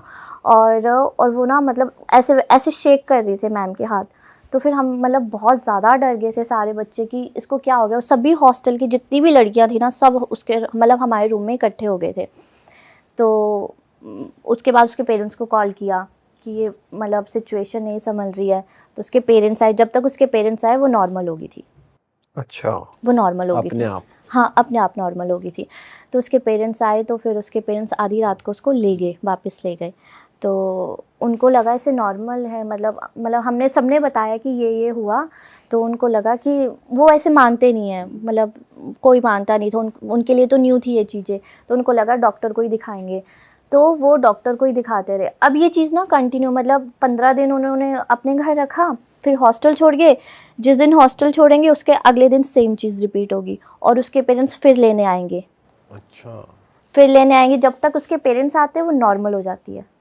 और वो ना मतलब ऐसे ऐसे शेक कर रही थे मैम के हाथ। तो फिर हम मतलब बहुत ज़्यादा डर गए थे सारे बच्चे कि इसको क्या हो गया। और सभी हॉस्टल की जितनी भी लड़कियां थी ना, सब उसके मतलब हमारे रूम में इकट्ठे हो गए थे। तो उसके बाद उसके पेरेंट्स को कॉल किया कि ये मतलब सिचुएशन नहीं संभल रही है। तो उसके पेरेंट्स आए, जब तक उसके पेरेंट्स आए वो नॉर्मल हो गई थी, अच्छा, वो नॉर्मल हो गई थी अपने आप। हाँ अपने आप नॉर्मल हो गई थी। तो उसके पेरेंट्स आए, तो फिर उसके पेरेंट्स आधी रात को उसको ले गए, वापस ले गए। तो उनको लगा इसे नॉर्मल है, मतलब हमने सबने बताया कि ये हुआ। तो उनको लगा कि वो ऐसे मानते नहीं है, मतलब कोई मानता नहीं था, उनके लिए तो न्यू थी ये चीज़ें। तो उनको लगा डॉक्टर को ही दिखाएंगे, तो वो डॉक्टर को ही दिखाते रहे। अब ये चीज़ ना कंटिन्यू, मतलब 15 दिन उन्होंने अपने घर रखा, फिर हॉस्टल छोड़ गए। जिस दिन हॉस्टल छोड़ेंगे उसके अगले दिन सेम चीज़ रिपीट होगी, और उसके पेरेंट्स फिर लेने आएंगे। अच्छा, फिर लेने आएंगे, जब तक उसके पेरेंट्स आते हैं वो नॉर्मल हो जाती है।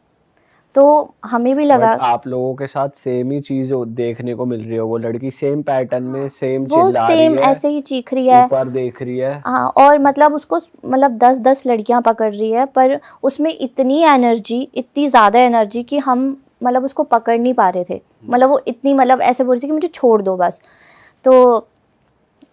तो हमें भी लगा But आप लोगों के साथ सेम ही चीज देखने को मिल रही है, वो लड़की सेम पैटर्न में सेम वो चिल्ला रही सेम है, ऐसे ही चीख रही है। ऊपर देख रही है। हाँ, और मतलब उसको मतलब 10-10 लड़कियां पकड़ रही है, पर उसमें इतनी एनर्जी, इतनी ज़्यादा एनर्जी कि हम मतलब उसको पकड़ नहीं पा रहे थे। मतलब वो इतनी मतलब ऐसे बोल रही थी कि मुझे छोड़ दो बस। तो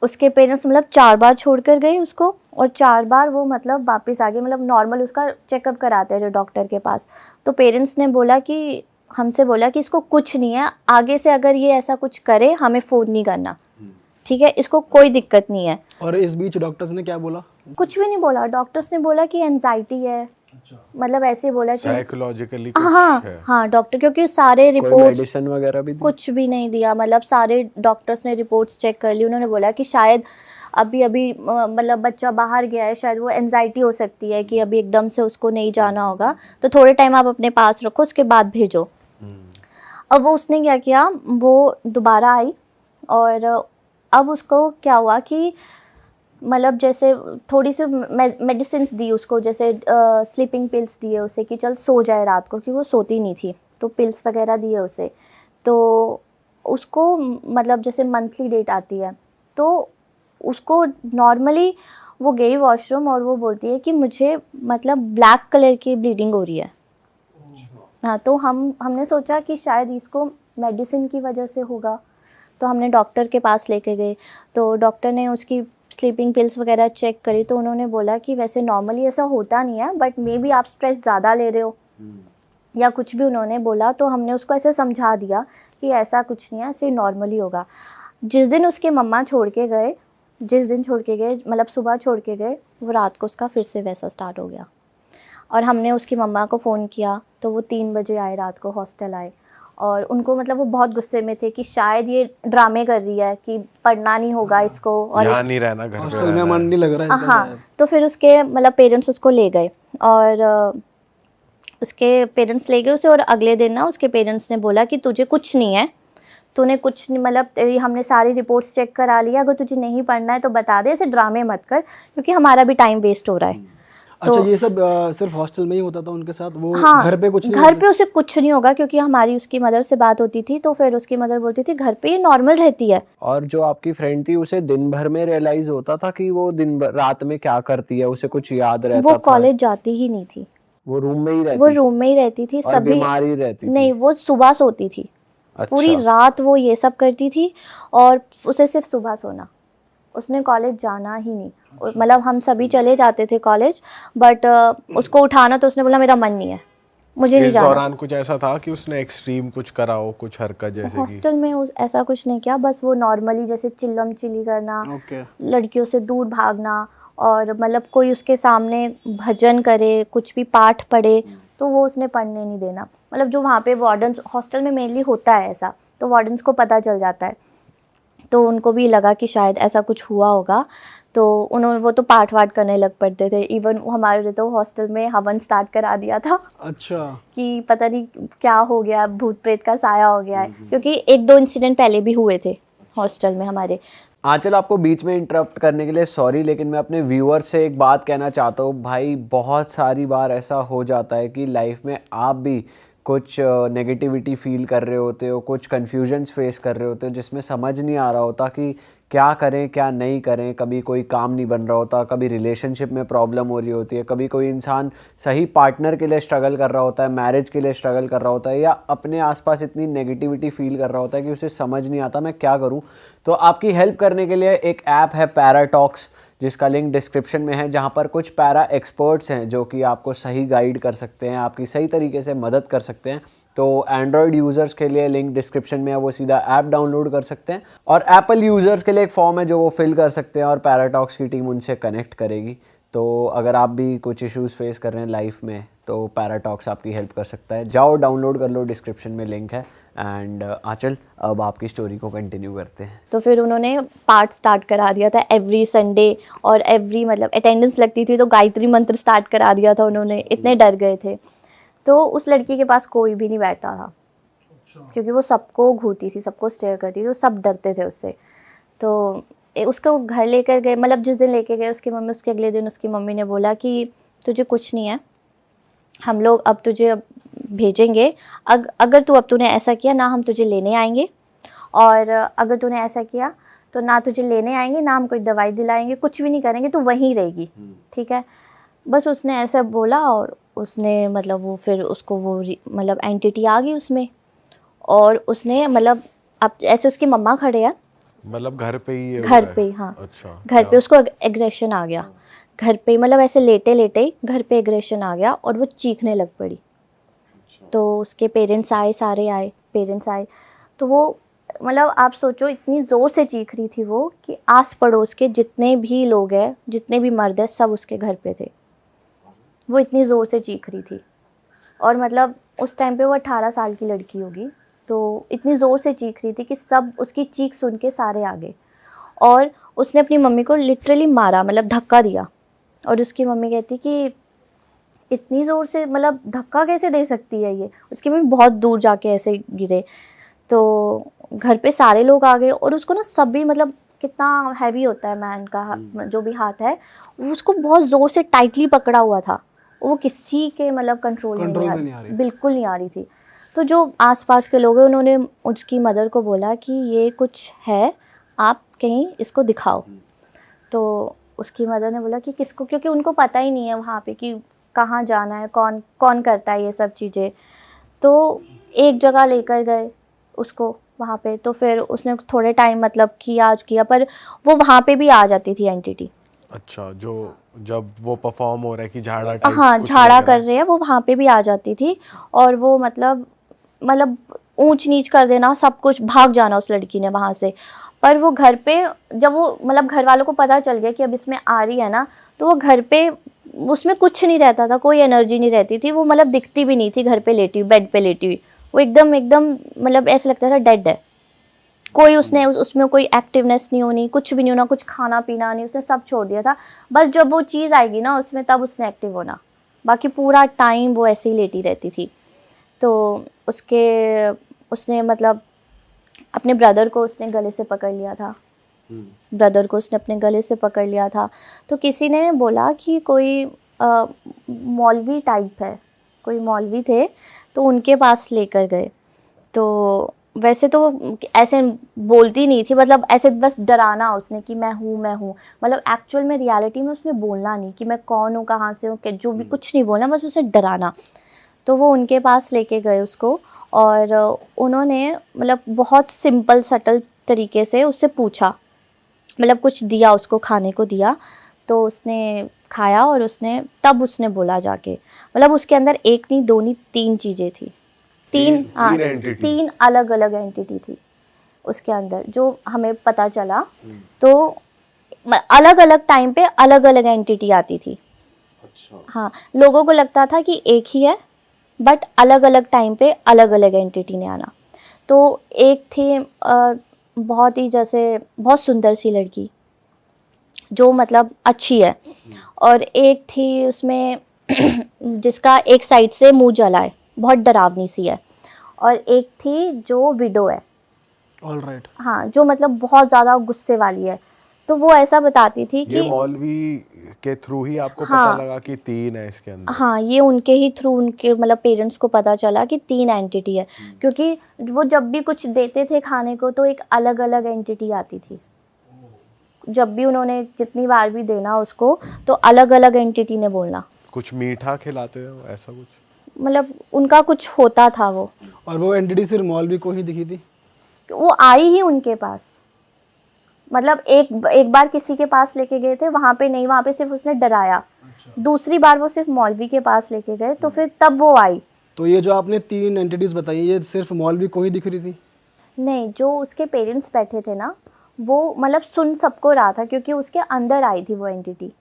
उसके पेरेंट्स मतलब 4 बार छोड़ कर गए उसको, और 4 बार वो मतलब वापस आ गए, मतलब नॉर्मल उसका चेकअप कराते हैं जो डॉक्टर के पास। तो पेरेंट्स ने बोला कि हमसे बोला कि इसको कुछ नहीं है, आगे से अगर ये ऐसा कुछ करे हमें फ़ोन नहीं करना, ठीक है, इसको कोई दिक्कत नहीं है। और इस बीच डॉक्टर्स ने क्या बोला? कुछ भी नहीं बोला, डॉक्टर्स ने बोला कि एनजाइटी है, मतलब ऐसे बोला कि साइकोलॉजिकली हाँ कुछ है। हाँ डॉक्टर, क्योंकि सारे कोई रिपोर्ट्स मेडिसिन वगैरह भी दी? कुछ भी नहीं दिया, मतलब सारे डॉक्टर्स ने रिपोर्ट्स चेक कर ली। उन्होंने बोला कि शायद अभी अभी मतलब बच्चा बाहर गया है, शायद वो एनजाइटी हो सकती है कि अभी एकदम से उसको नहीं जाना होगा, तो थोड़े टाइम आप अपने पास रखो, उसके बाद भेजो। अब वो उसने क्या किया, वो दोबारा आई, और अब उसको क्या हुआ कि मतलब जैसे थोड़ी सी मेडिसिन दी उसको, जैसे स्लीपिंग पिल्स दिए उसे कि चल सो जाए रात को, क्योंकि वो सोती नहीं थी, तो पिल्स वगैरह दिए उसे। तो उसको मतलब जैसे मंथली डेट आती है, तो उसको नॉर्मली वो गई वॉशरूम और वो बोलती है कि मुझे मतलब ब्लैक कलर की ब्लीडिंग हो रही है। हाँ, तो हमने सोचा कि शायद इसको मेडिसिन की वजह से होगा, तो हमने डॉक्टर के पास लेके गए। तो डॉक्टर ने उसकी स्लीपिंग पिल्स वगैरह चेक करी, तो उन्होंने बोला कि वैसे नॉर्मली ऐसा होता नहीं है, बट मे बी आप स्ट्रेस ज़्यादा ले रहे हो या कुछ भी उन्होंने बोला। तो हमने उसको ऐसे समझा दिया कि ऐसा कुछ नहीं है, ऐसे नॉर्मली होगा। जिस दिन उसके मम्मा छोड़ के गए, जिस दिन छोड़ के गए मतलब सुबह छोड़ के गए, वो रात को उसका फिर से वैसा स्टार्ट हो गया। और हमने उसकी मम्मा को फ़ोन किया, तो वो 3 बजे आए, रात को हॉस्टल आए, और उनको मतलब वो बहुत गुस्से में थे कि शायद ये ड्रामे कर रही है कि पढ़ना नहीं होगा इसको, और यहाँ नहीं रहना, घर पे हॉस्टल में रहना मन है। नहीं लग रहा है इसका हाँ, शायद। तो फिर उसके मतलब पेरेंट्स उसको ले गए, और उसके पेरेंट्स ले गए उसे, और अगले दिन ना उसके पेरेंट्स ने बोला कि तुझे कुछ नहीं है, तूने कुछ नहीं, मतलब तेरी हमने सारी रिपोर्ट्स चेक करा लिया, अगर तुझे नहीं पढ़ना है तो बता दे, ऐसे ड्रामे मत कर, क्योंकि हमारा भी टाइम वेस्ट हो रहा है। अच्छा, ये सब सिर्फ हॉस्टल में ही होता था उनके साथ? वो हाँ, घर पे कुछ नहीं घर होता? पे उसे कुछ नहीं होगा, क्योंकि हमारी उसकी मदर से बात होती थी, तो फिर उसकी मदर बोलती थी घर पे ये नॉर्मल रहती है। और जो आपकी फ्रेंड थी उसे दिन भर में रियलाइज होता था कि वो दिन भर रात में क्या करती है, उसे कुछ याद रहता वो था? कॉलेज जाती ही नहीं थी, वो रूम में ही रहती? वो रूम में ही रहती थी। और सभी बीमार ही रहती थी? नहीं, वो सुबह सोती थी, पूरी अच्छा। रात वो ये सब करती थी, और उसे सिर्फ सुबह सोना, उसने कॉलेज जाना ही नहीं। मतलब हम सभी चले जाते थे कॉलेज, बट उसको उठाना तो उसने बोला मेरा मन नहीं है, मुझे नहीं इस जाना। दौरान कुछ ऐसा था कि उसने एक्सट्रीम कुछ करा हो, कुछ हरकत जैसे कि? हॉस्टल में ऐसा कुछ नहीं किया, बस वो नॉर्मली जैसे चिल्लम चिल्ली करना, ओके। लड़कियों से दूर भागना, और मतलब कोई उसके सामने भजन करे, कुछ भी पाठ पढ़े, तो वो उसने पढ़ने नहीं देना। मतलब जो वहाँ पे वार्डन्स, हॉस्टल में मेनली होता है ऐसा, तो वार्डन्स को पता चल जाता है, तो उनको भी लगा कि शायद ऐसा कुछ हुआ होगा, तो उन्होंने वो तो पाठ वाठ करने लग पड़ते थे। इवन हमारे तो हॉस्टल में हवन स्टार्ट करा दिया था अच्छा। कि पता नहीं क्या हो गया, भूत प्रेत का साया हो गया है, क्योंकि 1-2 इंसिडेंट पहले भी हुए थे हॉस्टल में हमारे। आंचल, आपको बीच में इंटरप्ट करने के लिए सॉरी, लेकिन मैं अपने व्यूअर से एक बात कहना चाहता हूँ। भाई, बहुत सारी बार ऐसा हो जाता है कि लाइफ में आप भी कुछ नेगेटिविटी फील कर रहे होते हो, कुछ कन्फ्यूजन्स फेस कर रहे होते हो, जिसमें समझ नहीं आ रहा होता कि क्या करें क्या नहीं करें। कभी कोई काम नहीं बन रहा होता, कभी रिलेशनशिप में प्रॉब्लम हो रही होती है, कभी कोई इंसान सही पार्टनर के लिए स्ट्रगल कर रहा होता है, मैरिज के लिए स्ट्रगल कर रहा होता है, या अपने आसपास इतनी नेगेटिविटी फील कर रहा होता है कि उसे समझ नहीं आता मैं क्या करूं। तो आपकी हेल्प करने के लिए एक ऐप है पैराटॉक्स, जिसका लिंक डिस्क्रिप्शन में है, जहां पर कुछ पैरा एक्सपर्ट्स हैं जो कि आपको सही गाइड कर सकते हैं, आपकी सही तरीके से मदद कर सकते हैं। तो एंड्रॉयड यूज़र्स के लिए लिंक डिस्क्रिप्शन में है, वो सीधा ऐप डाउनलोड कर सकते हैं, और एप्पल यूज़र्स के लिए एक फॉर्म है जो वो फिल कर सकते हैं, और पैराटॉक्स की टीम उनसे कनेक्ट करेगी। तो अगर आप भी कुछ इश्यूज़ फेस कर रहे हैं लाइफ में, तो पैराटॉक्स आपकी हेल्प कर सकता है। जाओ डाउनलोड कर लो, डिस्क्रिप्शन में लिंक है। एंड आंचल, अब आपकी स्टोरी को कंटिन्यू करते हैं। तो फिर उन्होंने पाठ स्टार्ट करा दिया था एवरी संडे, और एवरी मतलब अटेंडेंस लगती थी तो गायत्री मंत्र स्टार्ट करा दिया था उन्होंने, इतने डर गए थे। तो उस लड़की के पास कोई भी नहीं बैठता था, क्योंकि वो सबको घूरती थी, सबको स्टेयर करती थी, तो सब डरते थे उससे। तो उसको घर लेकर गए, मतलब जिस दिन लेके गए उसकी मम्मी, उसके अगले दिन उसकी मम्मी ने बोला कि तुझे कुछ नहीं है, हम लोग अब तुझे भेजेंगे, अगर तूने ऐसा किया ना हम तुझे लेने आएंगे, और अगर तूने ऐसा किया तो ना तुझे लेने आएंगे ना हम कोई दवाई दिलाएंगे, कुछ भी नहीं करेंगे, तू वहीं रहेगी, ठीक है। बस उसने ऐसा बोला और उसने मतलब वो फिर उसको वो मतलब एंटिटी आ गई उसमें, और उसने मतलब अब ऐसे उसकी मम्मा खड़े हैं मतलब घर पे ही ये घर हुआ है? पे, हाँ अच्छा, घर क्या? पे उसको एग्रेशन आ गया, घर पे मतलब ऐसे लेटे लेटे ही घर पे एग्रेशन आ गया और वो चीखने लग पड़ी। तो उसके पेरेंट्स आए, सारे आए, पेरेंट्स आए, तो वो मतलब आप सोचो इतनी ज़ोर से चीख रही थी वो कि आस पड़ोस के जितने भी लोग हैं, जितने भी मर्द हैं, सब उसके घर पे थे। वो इतनी ज़ोर से चीख रही थी, और मतलब उस टाइम पे वो 18 साल की लड़की होगी, तो इतनी ज़ोर से चीख रही थी कि सब उसकी चीख सुन के सारे आ गए, और उसने अपनी मम्मी को लिटरली मारा, मतलब धक्का दिया। और उसकी मम्मी कहती कि इतनी ज़ोर से मतलब धक्का कैसे दे सकती है ये, उसकी मम्मी बहुत दूर जाके ऐसे गिरे। तो घर पे सारे लोग आ गए, और उसको ना सभी मतलब कितना हैवी होता है मैन का जो भी हाथ है, उसको बहुत ज़ोर से टाइटली पकड़ा हुआ था, वो किसी के मतलब कंट्रोल में कंट्रोल में नहीं नहीं आ आ रही, रही। बिल्कुल नहीं आ रही थी। तो जो आसपास के लोग हैं उन्होंने उसकी मदर को बोला कि ये कुछ है, आप कहीं इसको दिखाओ। तो उसकी मदर ने बोला कि किसको, क्योंकि उनको पता ही नहीं है वहाँ पे कि कहाँ जाना है, कौन कौन करता है ये सब चीज़ें। तो एक जगह लेकर गए उसको वहाँ पे, तो फिर उसने थोड़े टाइम मतलब किया, पर वो वहाँ पे भी आ जाती थी एंटिटी। अच्छा, जो जब वो परफॉर्म हो रहा है कि झाड़ा टाइप हाँ कुछ झाड़ा लग रहा कर रहे हैं वो वहाँ पे भी आ जाती थी, और वो मतलब ऊंच नीच कर देना, सब कुछ, भाग जाना उस लड़की ने वहाँ से। पर वो घर पे जब वो मतलब घर वालों को पता चल गया कि अब इसमें आ रही है ना, तो वो घर पे उसमें कुछ नहीं रहता था, कोई एनर्जी नहीं रहती थी, वो मतलब दिखती भी नहीं थी घर पे लेटी हुई, बेड पे लेटी हुई, वो एकदम एकदम मतलब ऐसा लगता था डेड है। कोई उसने उसमें कोई एक्टिवनेस नहीं होनी, कुछ भी नहीं होना, कुछ खाना पीना नहीं, उसने सब छोड़ दिया था। बस जब वो चीज़ आएगी ना उसमें, तब उसने एक्टिव होना, बाकी पूरा टाइम वो ऐसे ही लेटी रहती थी। तो उसने मतलब अपने ब्रदर को उसने गले से पकड़ लिया था, ब्रदर को उसने अपने गले से पकड़ लिया था। तो किसी ने बोला कि कोई मौलवी टाइप है, कोई मौलवी थे, तो उनके पास लेकर गए। तो वैसे तो वो ऐसे बोलती नहीं थी, मतलब ऐसे बस डराना उसने कि मैं हूँ, मतलब एक्चुअल में रियलिटी में उसने बोलना नहीं कि मैं कौन हूँ, कहाँ से हूँ, जो भी कुछ नहीं बोलना, बस उसे डराना। तो वो उनके पास लेके गए उसको, और उन्होंने मतलब बहुत सिंपल सटल तरीके से उससे पूछा, मतलब कुछ दिया उसको, खाने को दिया, तो उसने खाया, और तब उसने बोला जाके, मतलब उसके अंदर एक नहीं, दो नहीं, 3 चीज़ें थी, तीन entity? 3 अलग अलग एंटिटी थी उसके अंदर, जो हमें पता चला। तो अलग अलग टाइम पे अलग अलग एंटिटी आती थी। अच्छा, हाँ, लोगों को लगता था कि एक ही है, बट अलग अलग टाइम पे अलग अलग एंटिटी ने आना। तो एक थी बहुत ही जैसे बहुत सुंदर सी लड़की, जो मतलब अच्छी है, और एक थी उसमें जिसका एक साइड से मुंह जला है, बहुत डरावनी सी है, और एक थी जो विडो है, ऑल राइट। हाँ, जो मतलब बहुत ज़्यादा गुस्से वाली है। तो वो ऐसा बताती थी ये कि मौलवी के थ्रू ही आपको हाँ, पता लगा कि 3 है इसके अंदर? हाँ, ये उनके ही थ्रू, उनके मतलब पेरेंट्स को पता चला कि 3 एंटिटी है, क्योंकि वो जब भी कुछ देते थे खाने को तो एक अलग अलग एंटिटी आती थी। जब भी उन्होंने जितनी बार भी देना उसको, तो अलग अलग एंटिटी ने बोलना, कुछ मीठा खिलाते हो ऐसा कुछ? मतलब उनका कुछ होता था वो। और वो एंटिटी सिर्फ मौलवी को ही दिखी थी? वो आई ही उनके पास, मतलब एक बार किसी के पास लेके गए थे, वहाँ पे नहीं, वहाँ पे सिर्फ उसने डराया। दूसरी बार वो सिर्फ मौलवी के पास लेके गए, तो फिर तब वो आई। तो ये जो आपने 3 एंटिटीज बताई, ये सिर्फ मौलवी को ही दिख रही थी? नहीं, जो उसके पेरेंट्स बैठे थे ना, वो मतलब सुन सबको रहा था, क्योंकि उसके अंदर आई थी वो एंटिटी,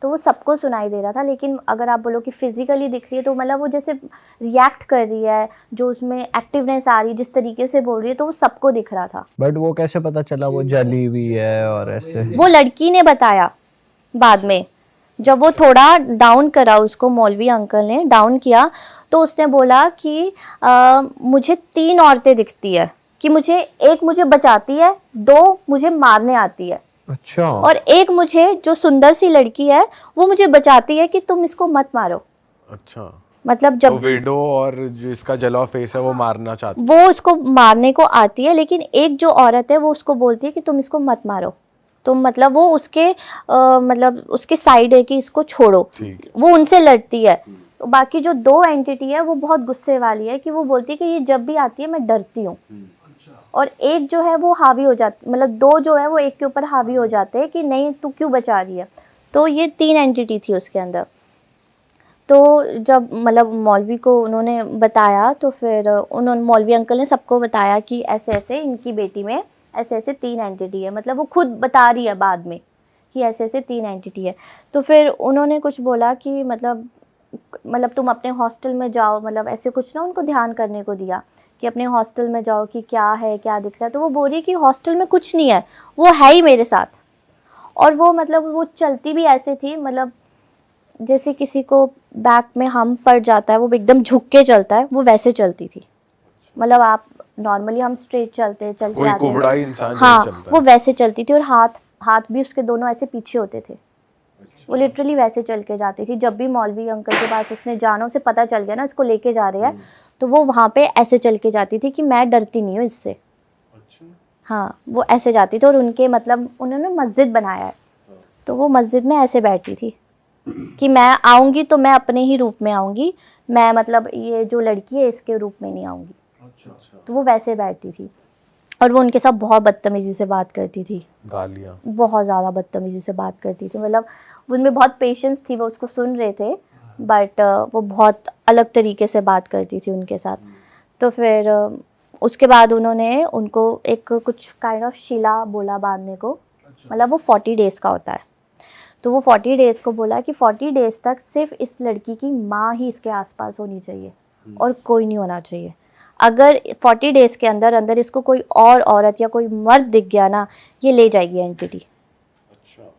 तो वो सबको सुनाई दे रहा था। लेकिन अगर आप बोलो कि फिजिकली दिख रही है, तो मतलब वो जैसे रिएक्ट कर रही है, जो उसमें एक्टिवनेस आ रही है, जिस तरीके से बोल रही है, तो वो सबको दिख रहा था। बट वो कैसे पता चला वो जली हुई है और ऐसे? वो लड़की ने बताया बाद में, जब वो थोड़ा डाउन करा उसको, मौलवी अंकल ने डाउन किया, तो उसने बोला कि मुझे 3 औरतें दिखती है, कि मुझे बचाती है, 2 मुझे मारने आती है, अच्छा। और एक मुझे जो सुंदर सी लड़की है वो मुझे बचाती है कि तुम इसको मत मारो। अच्छा, मतलब तो जब विडो और जिसका जला फेस है वो मारना चाहती वो उसको मारने को आती है, लेकिन एक जो औरत है वो उसको बोलती है कि तुम इसको मत मारो, तुम मतलब वो उसके मतलब उसके साइड है कि इसको छोड़ो। ठीक है। वो उनसे लड़ती है। तो बाकी जो दो एंटिटी है वो बहुत गुस्से वाली है कि वो बोलती है कि ये जब भी आती है मैं डरती हूँ। और एक जो है वो हावी हो जाती, मतलब दो जो है वो एक के ऊपर हावी हो जाते हैं कि नहीं तू क्यों बचा रही है। तो ये 3 एंटिटी थी उसके अंदर। तो जब मतलब मौलवी को उन्होंने बताया तो फिर उन्होंने मौलवी अंकल ने सबको बताया कि ऐसे ऐसे इनकी बेटी में ऐसे ऐसे 3 एंटिटी है। मतलब वो खुद बता रही है बाद में कि ऐसे ऐसे 3 एंटिटी है। तो फिर उन्होंने कुछ बोला कि मतलब तुम अपने हॉस्टल में जाओ, मतलब ऐसे कुछ ना उनको ध्यान करने को दिया कि अपने हॉस्टल में जाओ कि क्या है क्या दिख रहा है। तो वो बोल रही कि हॉस्टल में कुछ नहीं है, वो है ही मेरे साथ। और वो मतलब वो चलती भी ऐसे थी, मतलब जैसे किसी को बैक में हम पड़ जाता है वो एकदम झुक के चलता है, वो वैसे चलती थी। मतलब आप नॉर्मली हम स्ट्रेट चल के कोई आते कुबड़ा हैं, ही इंसान हाँ जैसे चलता वो है। वैसे चलती थी। और हाथ भी उसके दोनों ऐसे पीछे होते थे। वो लिटरली वैसे चल के जाती थी। जब भी मौलवी अंकल के पास उसने जाना, उसे पता चल गया ना इसको लेके जा रहे हैं, तो वो वहाँ पे ऐसे चल के जाती थी कि मैं डरती नहीं हूँ इससे। हाँ वो ऐसे जाती थी। और उनके मतलब उन्होंने मस्जिद बनाया है, तो वो मस्जिद में ऐसे बैठती थी कि मैं आऊँगी तो मैं अपने ही रूप में आऊँगी, मैं मतलब ये जो लड़की है इसके रूप में नहीं आऊँगी। तो वो वैसे बैठती थी। और वो उनके साथ बहुत बदतमीज़ी से बात करती थी, गालियाँ। बहुत ज़्यादा बदतमीज़ी से बात करती थी। मतलब उनमें बहुत पेशेंस थी, वो उसको सुन रहे थे, बट वो बहुत अलग तरीके से बात करती थी उनके साथ। तो फिर उसके बाद उन्होंने उनको एक कुछ काइंड ऑफ शिला बोला बांधने को। मतलब वो 40 डेज़ का होता है। तो वो 40 डेज़ को बोला कि 40 डेज़ तक सिर्फ इस लड़की की माँ ही इसके आसपास होनी चाहिए और कोई नहीं होना चाहिए। अगर 40 डेज़ के अंदर अंदर इसको कोई और औरत या कोई मर्द दिख गया ना, ये ले जाएगी एंटिटी।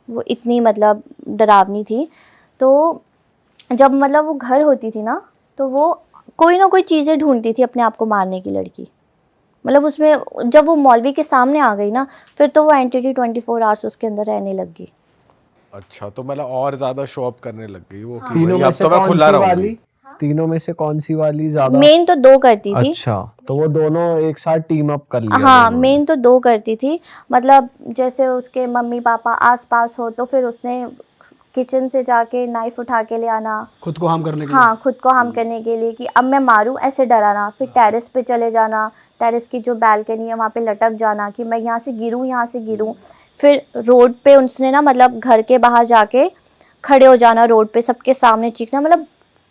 वो इतनी मतलब डरावनी थी। तो जब मतलब वो घर होती थी ना, तो वो कोई ना कोई चीज़ें ढूंढती थी अपने आप को मारने की लड़की। मतलब उसमें जब वो मौलवी के सामने आ गई ना, फिर तो वो एंटिटी 24 आवर्स उसके अंदर रहने लग गई। अच्छा, तो मतलब और ज्यादा शो अप करने लग गई वो कि तीनों भाई में अब से तो मैं कौन खुला सी रहूंगी। वाली? तीनों में से कौन सी वाली ज्यादा? मेन तो 2 करती थी। अच्छा, तो वो दोनों एक साथ टीम अप कर लिया हाँ दोनों ने। मेन तो 2 करती थी। मतलब जैसे उसके मम्मी पापा आसपास हो तो फिर उसने किचन से जाके नाइफ उठा के ले आना, खुद को हार्म करने के लिए। हाँ खुद को हार्म करने के लिए कि अब मैं मारूं, ऐसे डराना। फिर टेरेस पे चले जाना, टेरेस की जो बालकनी है वहाँ पे लटक जाना कि मैं यहाँ से गिरूं, यहाँ से गिरूं। फिर रोड पे उसने ना मतलब घर के बाहर जाके खड़े हो जाना रोड पे, सबके सामने चीखना, मतलब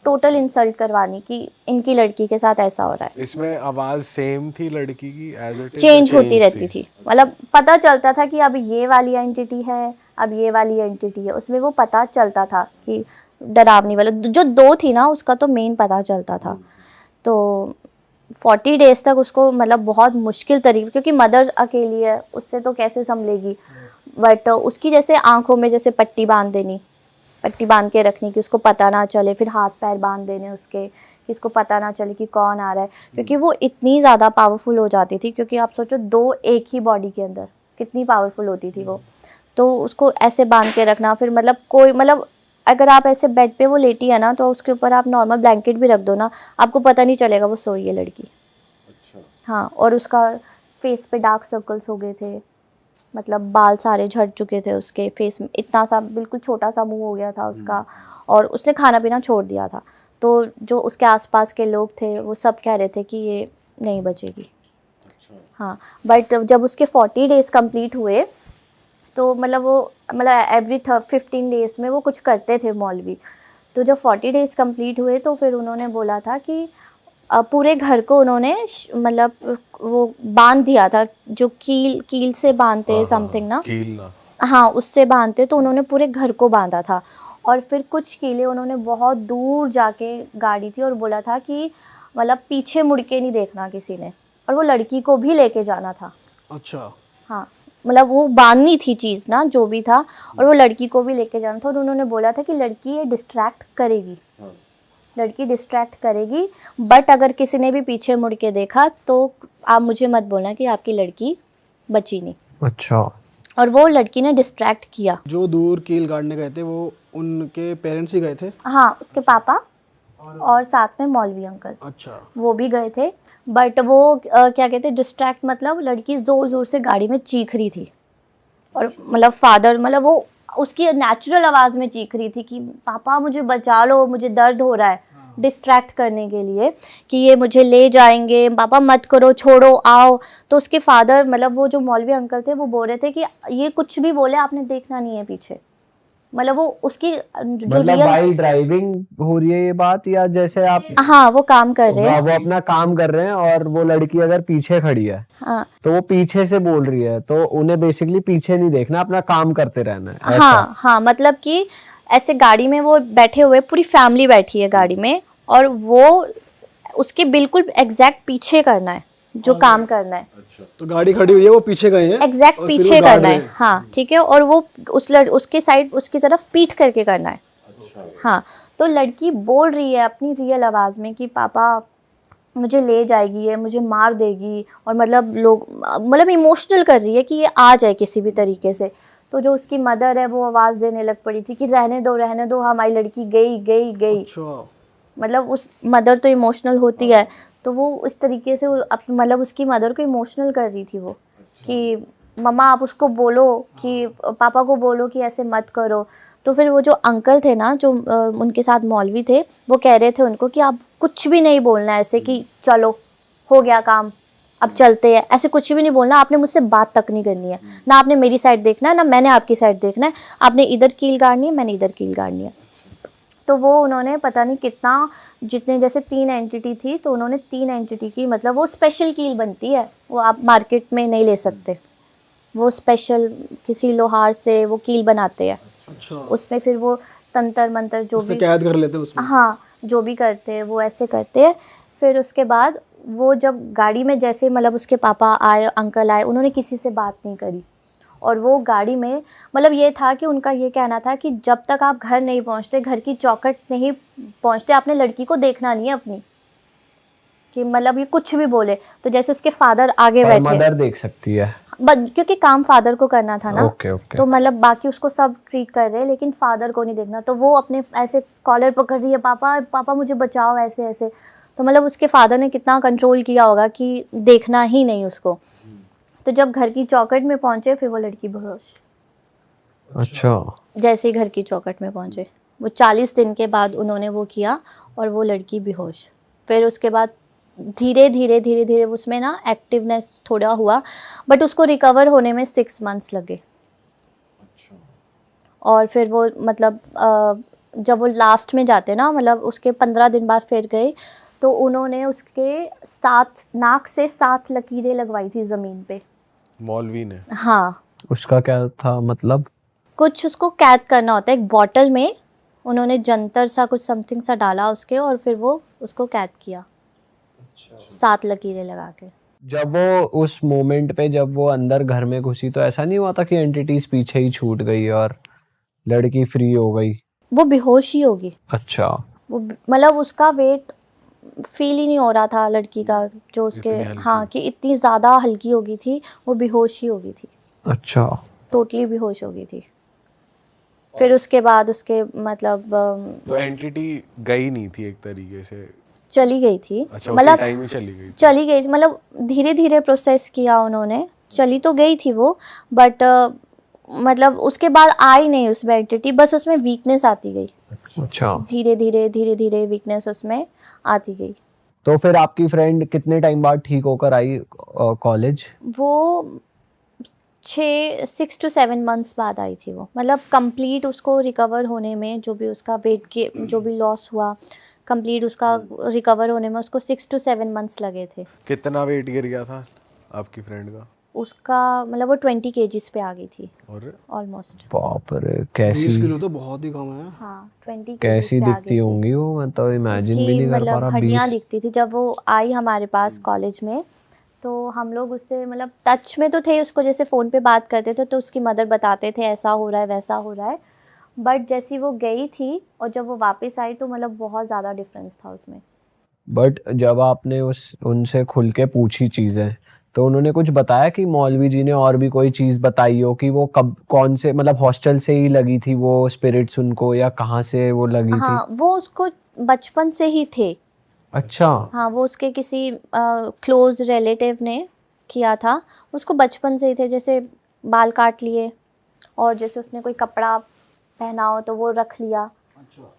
टोटल इंसल्ट करवानी कि इनकी लड़की के साथ ऐसा हो रहा है। इसमें आवाज सेम थी लड़की की एज इट इज? चेंज होती रहती थी। मतलब पता चलता था कि अब ये वाली एंटिटी है, अब ये वाली एंटिटी है। उसमें वो पता चलता था कि डरावनी वाला जो 2 थी ना, उसका तो मेन पता चलता था। तो 40 डेज़ तक उसको मतलब बहुत मुश्किल तरीके, क्योंकि मदर अकेली है, उससे तो कैसे संभलेगी। बट उसकी जैसे आंखों में जैसे पट्टी बांध देनी, पट्टी बांध के रखनी कि उसको पता ना चले। फिर हाथ पैर बांध देने उसके कि इसको पता ना चले कि कौन आ रहा है, क्योंकि वो इतनी ज़्यादा पावरफुल हो जाती थी। क्योंकि आप सोचो 2 एक ही बॉडी के अंदर कितनी पावरफुल होती थी वो। तो उसको ऐसे बांध के रखना। फिर मतलब कोई मतलब अगर आप ऐसे बेड पे वो लेटी है ना, तो उसके ऊपर आप नॉर्मल ब्लैंकेट भी रख दो ना, आपको पता नहीं चलेगा वो सोई है लड़की। हाँ, और उसका फेस पे डार्क सर्कल्स हो गए थे, मतलब बाल सारे झड़ चुके थे उसके फेस में, इतना सा बिल्कुल छोटा सा मुंह हो गया था उसका। और उसने खाना पीना छोड़ दिया था। तो जो उसके आसपास के लोग थे वो सब कह रहे थे कि ये नहीं बचेगी। हाँ, बट जब उसके 40 डेज़ कंप्लीट हुए तो मतलब वो मतलब एवरी 15 डेज़ में वो कुछ करते थे मौलवी। तो जब 40 डेज़ कंप्लीट हुए तो फिर उन्होंने बोला था कि पूरे घर को उन्होंने मतलब वो बांध दिया था, जो कील से बांधते समथिंग ना, कील ना। हाँ उससे बांधते। तो उन्होंने पूरे घर को बांधा था। और फिर कुछ कीले उन्होंने बहुत दूर जाके गाड़ी थी और बोला था कि मतलब पीछे मुड़ के नहीं देखना किसी ने। और वो लड़की को भी लेके जाना था। अच्छा। हाँ, मतलब वो बांधनी थी चीज़ ना जो भी था, और वो लड़की को भी लेके जाना था। और उन्होंने बोला था कि लड़की ये डिस्ट्रैक्ट करेगी, लड़की डिस्ट्रैक्ट करेगी, बट अगर किसी ने भी पीछे मुड़ के देखा तो आप मुझे मत बोलना कि आपकी लड़की बची नहीं। अच्छा। और वो लड़की ने डिस्ट्रैक्ट किया। जो दूर कील गाड़ने गए थे वो उनके पेरेंट्स ही गए थे? हाँ, उसके पापा और साथ में मौलवी अंकल, अच्छा। वो भी गए थे। बट वो क्या कहते हैं, डिस्ट्रैक्ट मतलब लड़की ज़ोर ज़ोर से गाड़ी में चीख रही थी, और मतलब फादर मतलब वो उसकी नेचुरल आवाज़ में चीख रही थी कि पापा मुझे बचा लो, मुझे दर्द हो रहा है, डिस्ट्रैक्ट करने के लिए कि ये मुझे ले जाएंगे, पापा मत करो, छोड़ो, आओ। तो उसके फादर मतलब वो जो मौलवी अंकल थे वो बोल रहे थे कि ये कुछ भी बोले आपने देखना नहीं है पीछे। मतलब वो उसकी जो मतलब रियल, वाइल ड्राइविंग हो रही है ये बात, या जैसे आप हाँ वो काम कर रहे हैं, वो अपना काम कर रहे हैं और वो लड़की अगर पीछे खड़ी है हाँ तो वो पीछे से बोल रही है, तो उन्हें बेसिकली पीछे नहीं देखना, अपना काम करते रहना है, ऐसा? हाँ हाँ, मतलब कि ऐसे गाड़ी में वो बैठे हुए, पूरी फैमिली बैठी है गाड़ी में, और वो उसके बिल्कुल एग्जैक्ट पीछे करना है जो काम करना है, तो गाड़ी खड़ी हुई है, वो पीछे गए हैं एग्जैक्ट और फिर पीछे वो गाड़ करना रहे है, हैं। हाँ ठीक है, और वो उसके साइड उसकी तरफ पीठ करके करना है। हाँ, तो लड़की बोल रही है अपनी रियल आवाज़ में कि पापा मुझे ले जाएगी, ये मुझे मार देगी, और मतलब लोग मतलब इमोशनल कर रही है कि ये आ जाए किसी भी तरीके से। तो जो उसकी मदर है वो आवाज़ देने लग पड़ी थी कि रहने दो, हमारी लड़की गई गई गई। अच्छा। मतलब उस मदर तो इमोशनल होती है, तो वो उस तरीके से मतलब उसकी मदर को इमोशनल कर रही थी वो कि मम्मा आप उसको बोलो कि पापा को बोलो कि ऐसे मत करो। तो फिर वो जो अंकल थे ना, जो उनके साथ मौलवी थे, वो कह रहे थे उनको कि आप कुछ भी नहीं बोलना ऐसे कि चलो हो गया काम, अब चलते हैं, ऐसे कुछ भी नहीं बोलना, आपने मुझसे बात तक नहीं करनी है, ना आपने मेरी साइड देखना है ना मैंने आपकी साइड देखना है, आपने इधर कील गाड़नी है, मैंने इधर कील गाड़नी है। तो वो उन्होंने पता नहीं कितना, जितने जैसे 3 एंटिटी थी, तो उन्होंने 3 एंटिटी की, मतलब वो स्पेशल कील बनती है, वो आप मार्केट में नहीं ले सकते, वो स्पेशल किसी लोहार से वो कील बनाते हैं। अच्छा। उसमें फिर वो तंत्र मंत्र जो उससे भी, कैद कर लेते हैं उसमें। हाँ जो भी करते हैं वो ऐसे करते हैं। फिर उसके बाद वो जब गाड़ी में जैसे मतलब उसके पापा आए, अंकल आए, उन्होंने किसी से बात नहीं करी, और वो गाड़ी में मतलब ये था कि उनका ये कहना था कि जब तक आप घर नहीं पहुंचते, घर की चौखट नहीं पहुंचते, आपने लड़की को देखना नहीं है अपनी, कि मतलब ये कुछ भी बोले। तो जैसे उसके फादर आगे पर बैठे, मदर देख सकती है। क्योंकि काम फादर को करना था ना, ओके ओके। तो मतलब बाकी उसको सब ट्रीट कर रहे हैं, लेकिन फादर को नहीं देखना। तो वो अपने ऐसे कॉलर पकड़ रही है, पापा पापा मुझे बचाओ, ऐसे ऐसे। तो मतलब उसके फादर ने कितना कंट्रोल किया होगा कि देखना ही नहीं उसको। तो जब घर की चौखट में पहुंचे, फिर वो लड़की बेहोश, अच्छा। जैसे ही घर की चौखट में पहुंचे, वो 40 दिन के बाद उन्होंने वो किया, और वो लड़की बेहोश। फिर उसके बाद धीरे धीरे धीरे धीरे उसमें ना एक्टिवनेस थोड़ा हुआ, बट उसको रिकवर होने में 6 मंथ्स लगे। और फिर वो मतलब जब वो लास्ट में जाते ना, मतलब उसके 15 दिन बाद फिर गए, तो उन्होंने उसके 7 नाक से 7 लकीरें लगवाई थी ज़मीन पे। मौलवी ने? हाँ, उसका क्या था मतलब? कुछ उसको कैद करना होता है, एक बॉटल में उन्होंने जंतर सा कुछ समथिंग सा डाला उसके, और फिर वो उसको कैद किया 7 लकीरें लगा के। जब वो उस मोमेंट पे जब वो अंदर घर में घुसी, तो ऐसा नहीं हुआ था कि एंटिटीज पीछे ही छूट गई और लड़की फ्री हो गई? वो बेहोश ही होगी, अच्छा। वो मतलब उसका वेट फील ही नहीं हो रहा था लड़की का, जो उसके, इतनी हल्की? हाँ कि इतनी ज़्यादा हल्की हो गई थी, वो बेहोश ही हो गई थी, अच्छा। टोटली बेहोश हो गई थी। फिर उसके बाद उसके मतलब तो एंटिटी गई नहीं थी एक तरीके से? चली गई थी, अच्छा, उसी मतलब टाइम ही चली गई थी? चली गई थी, मतलब धीरे धीरे प्रोसेस किया उन्होंने, चली तो गई थी वो, बट मतलब उसके बाद आई नहीं उसमें एंटिटी, बस उसमें वीकनेस आती गई, अच्छा। धीरे धीरे वीकनेस उसमें आती गई। तो फिर आपकी फ्रेंड कितने टाइम बाद ठीक होकर आई कॉलेज? वो 6 to 7 मंथ्स बाद आई थी वो, मतलब कंप्लीट उसको रिकवर होने में, जो भी उसका वेट के जो भी लॉस हुआ, कंप्लीट उसका रिकवर होने में उसको 6 to 7 मंथ्स लगे थे। कितना वेट गिर गया था आपकी फ्रेंड का? उसका मतलब वो 20 kgs पे आ गई थी और ऑलमोस्ट। बाप रे, 20 कैसी किलो तो बहुत ही कम है। हाँ 20 kgs कैसी पे आ दिखती गई थी। होंगी वो, मैं तो इमेजिन भी उसकी नहीं कर पा मतलब रहा। हड्डियाँ 20। दिखती थी जब वो आई हमारे पास कॉलेज में, तो हम लोग उससे मतलब टच में तो थे, उसको जैसे फ़ोन पे बात करते थे, तो उसकी मदर बताते थे ऐसा हो रहा है वैसा हो रहा है, बट जैसी वो गई थी और जब वो वापस आई, तो मतलब बहुत ज़्यादा डिफरेंस था उसमें। बट जब आपने उनसे खुल के पूछी चीजें, तो उन्होंने कुछ बताया कि मौलवी जी ने और भी कोई चीज बताई हो कि वो कब कौन से मतलब हॉस्टल से ही लगी थी वो स्पिरिट्स उनको, या कहाँ से वो लगी थी? हाँ, वो उसको बचपन से ही थे। अच्छा। हाँ, वो उसके किसी क्लोज रिलेटिव ने किया था, उसको बचपन से ही थे। जैसे बाल काट लिए, और जैसे उसने कोई कपड़ा पहना हो तो वो रख लिया,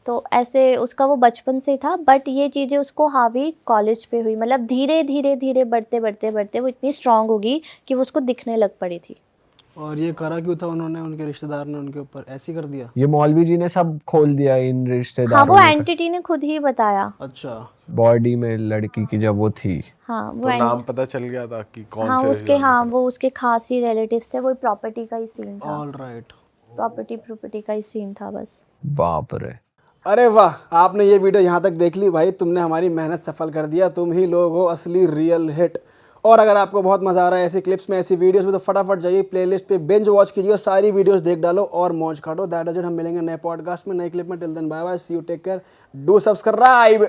तो ऐसे उसका वो बचपन से ही था। बट ये चीज़ें उसको हावी कॉलेज पे हुई, मतलब धीरे धीरे धीरे बढ़ते बढ़ते बढ़ते वो इतनी स्ट्रांग होगी कि वो उसको दिखने लग पड़ी थी। और ये करा क्यों था उन्होंने, उनके रिश्तेदार ने उनके ऊपर ऐसे ही कर दिया? ये मौलवी जी ने सब खोल दिया इन हाँ, रिश्तेदारों वो ने। एंटिटी ने खुद ही बताया। अच्छा। बॉडी में लड़की की जब वो थी। हाँ, वो तो नाम पता चल गया था कि कौन हाँ से उसके, हाँ वो उसके खास ही रिलेटिव्स थे। वो प्रॉपर्टी का ही सीन था, ऑल राइट। प्रॉपर्टी का ही सीन था बस। बाप रे। अरे वाह, आपने ये वीडियो यहाँ तक देख ली भाई, तुमने हमारी मेहनत सफल कर दिया। तुम ही लोग हो असली रियल हिट। और अगर आपको बहुत मज़ा आ रहा है ऐसी क्लिप्स में, ऐसी वीडियोस में, तो फटाफट जाइए प्लेलिस्ट पे बिंज वॉच कीजिए और सारी वीडियोस देख डालो और मौज काटो। That is it. हम मिलेंगे नए पॉडकास्ट में, नए क्लिप में। Till then bye bye, see you, take care, do subscribe.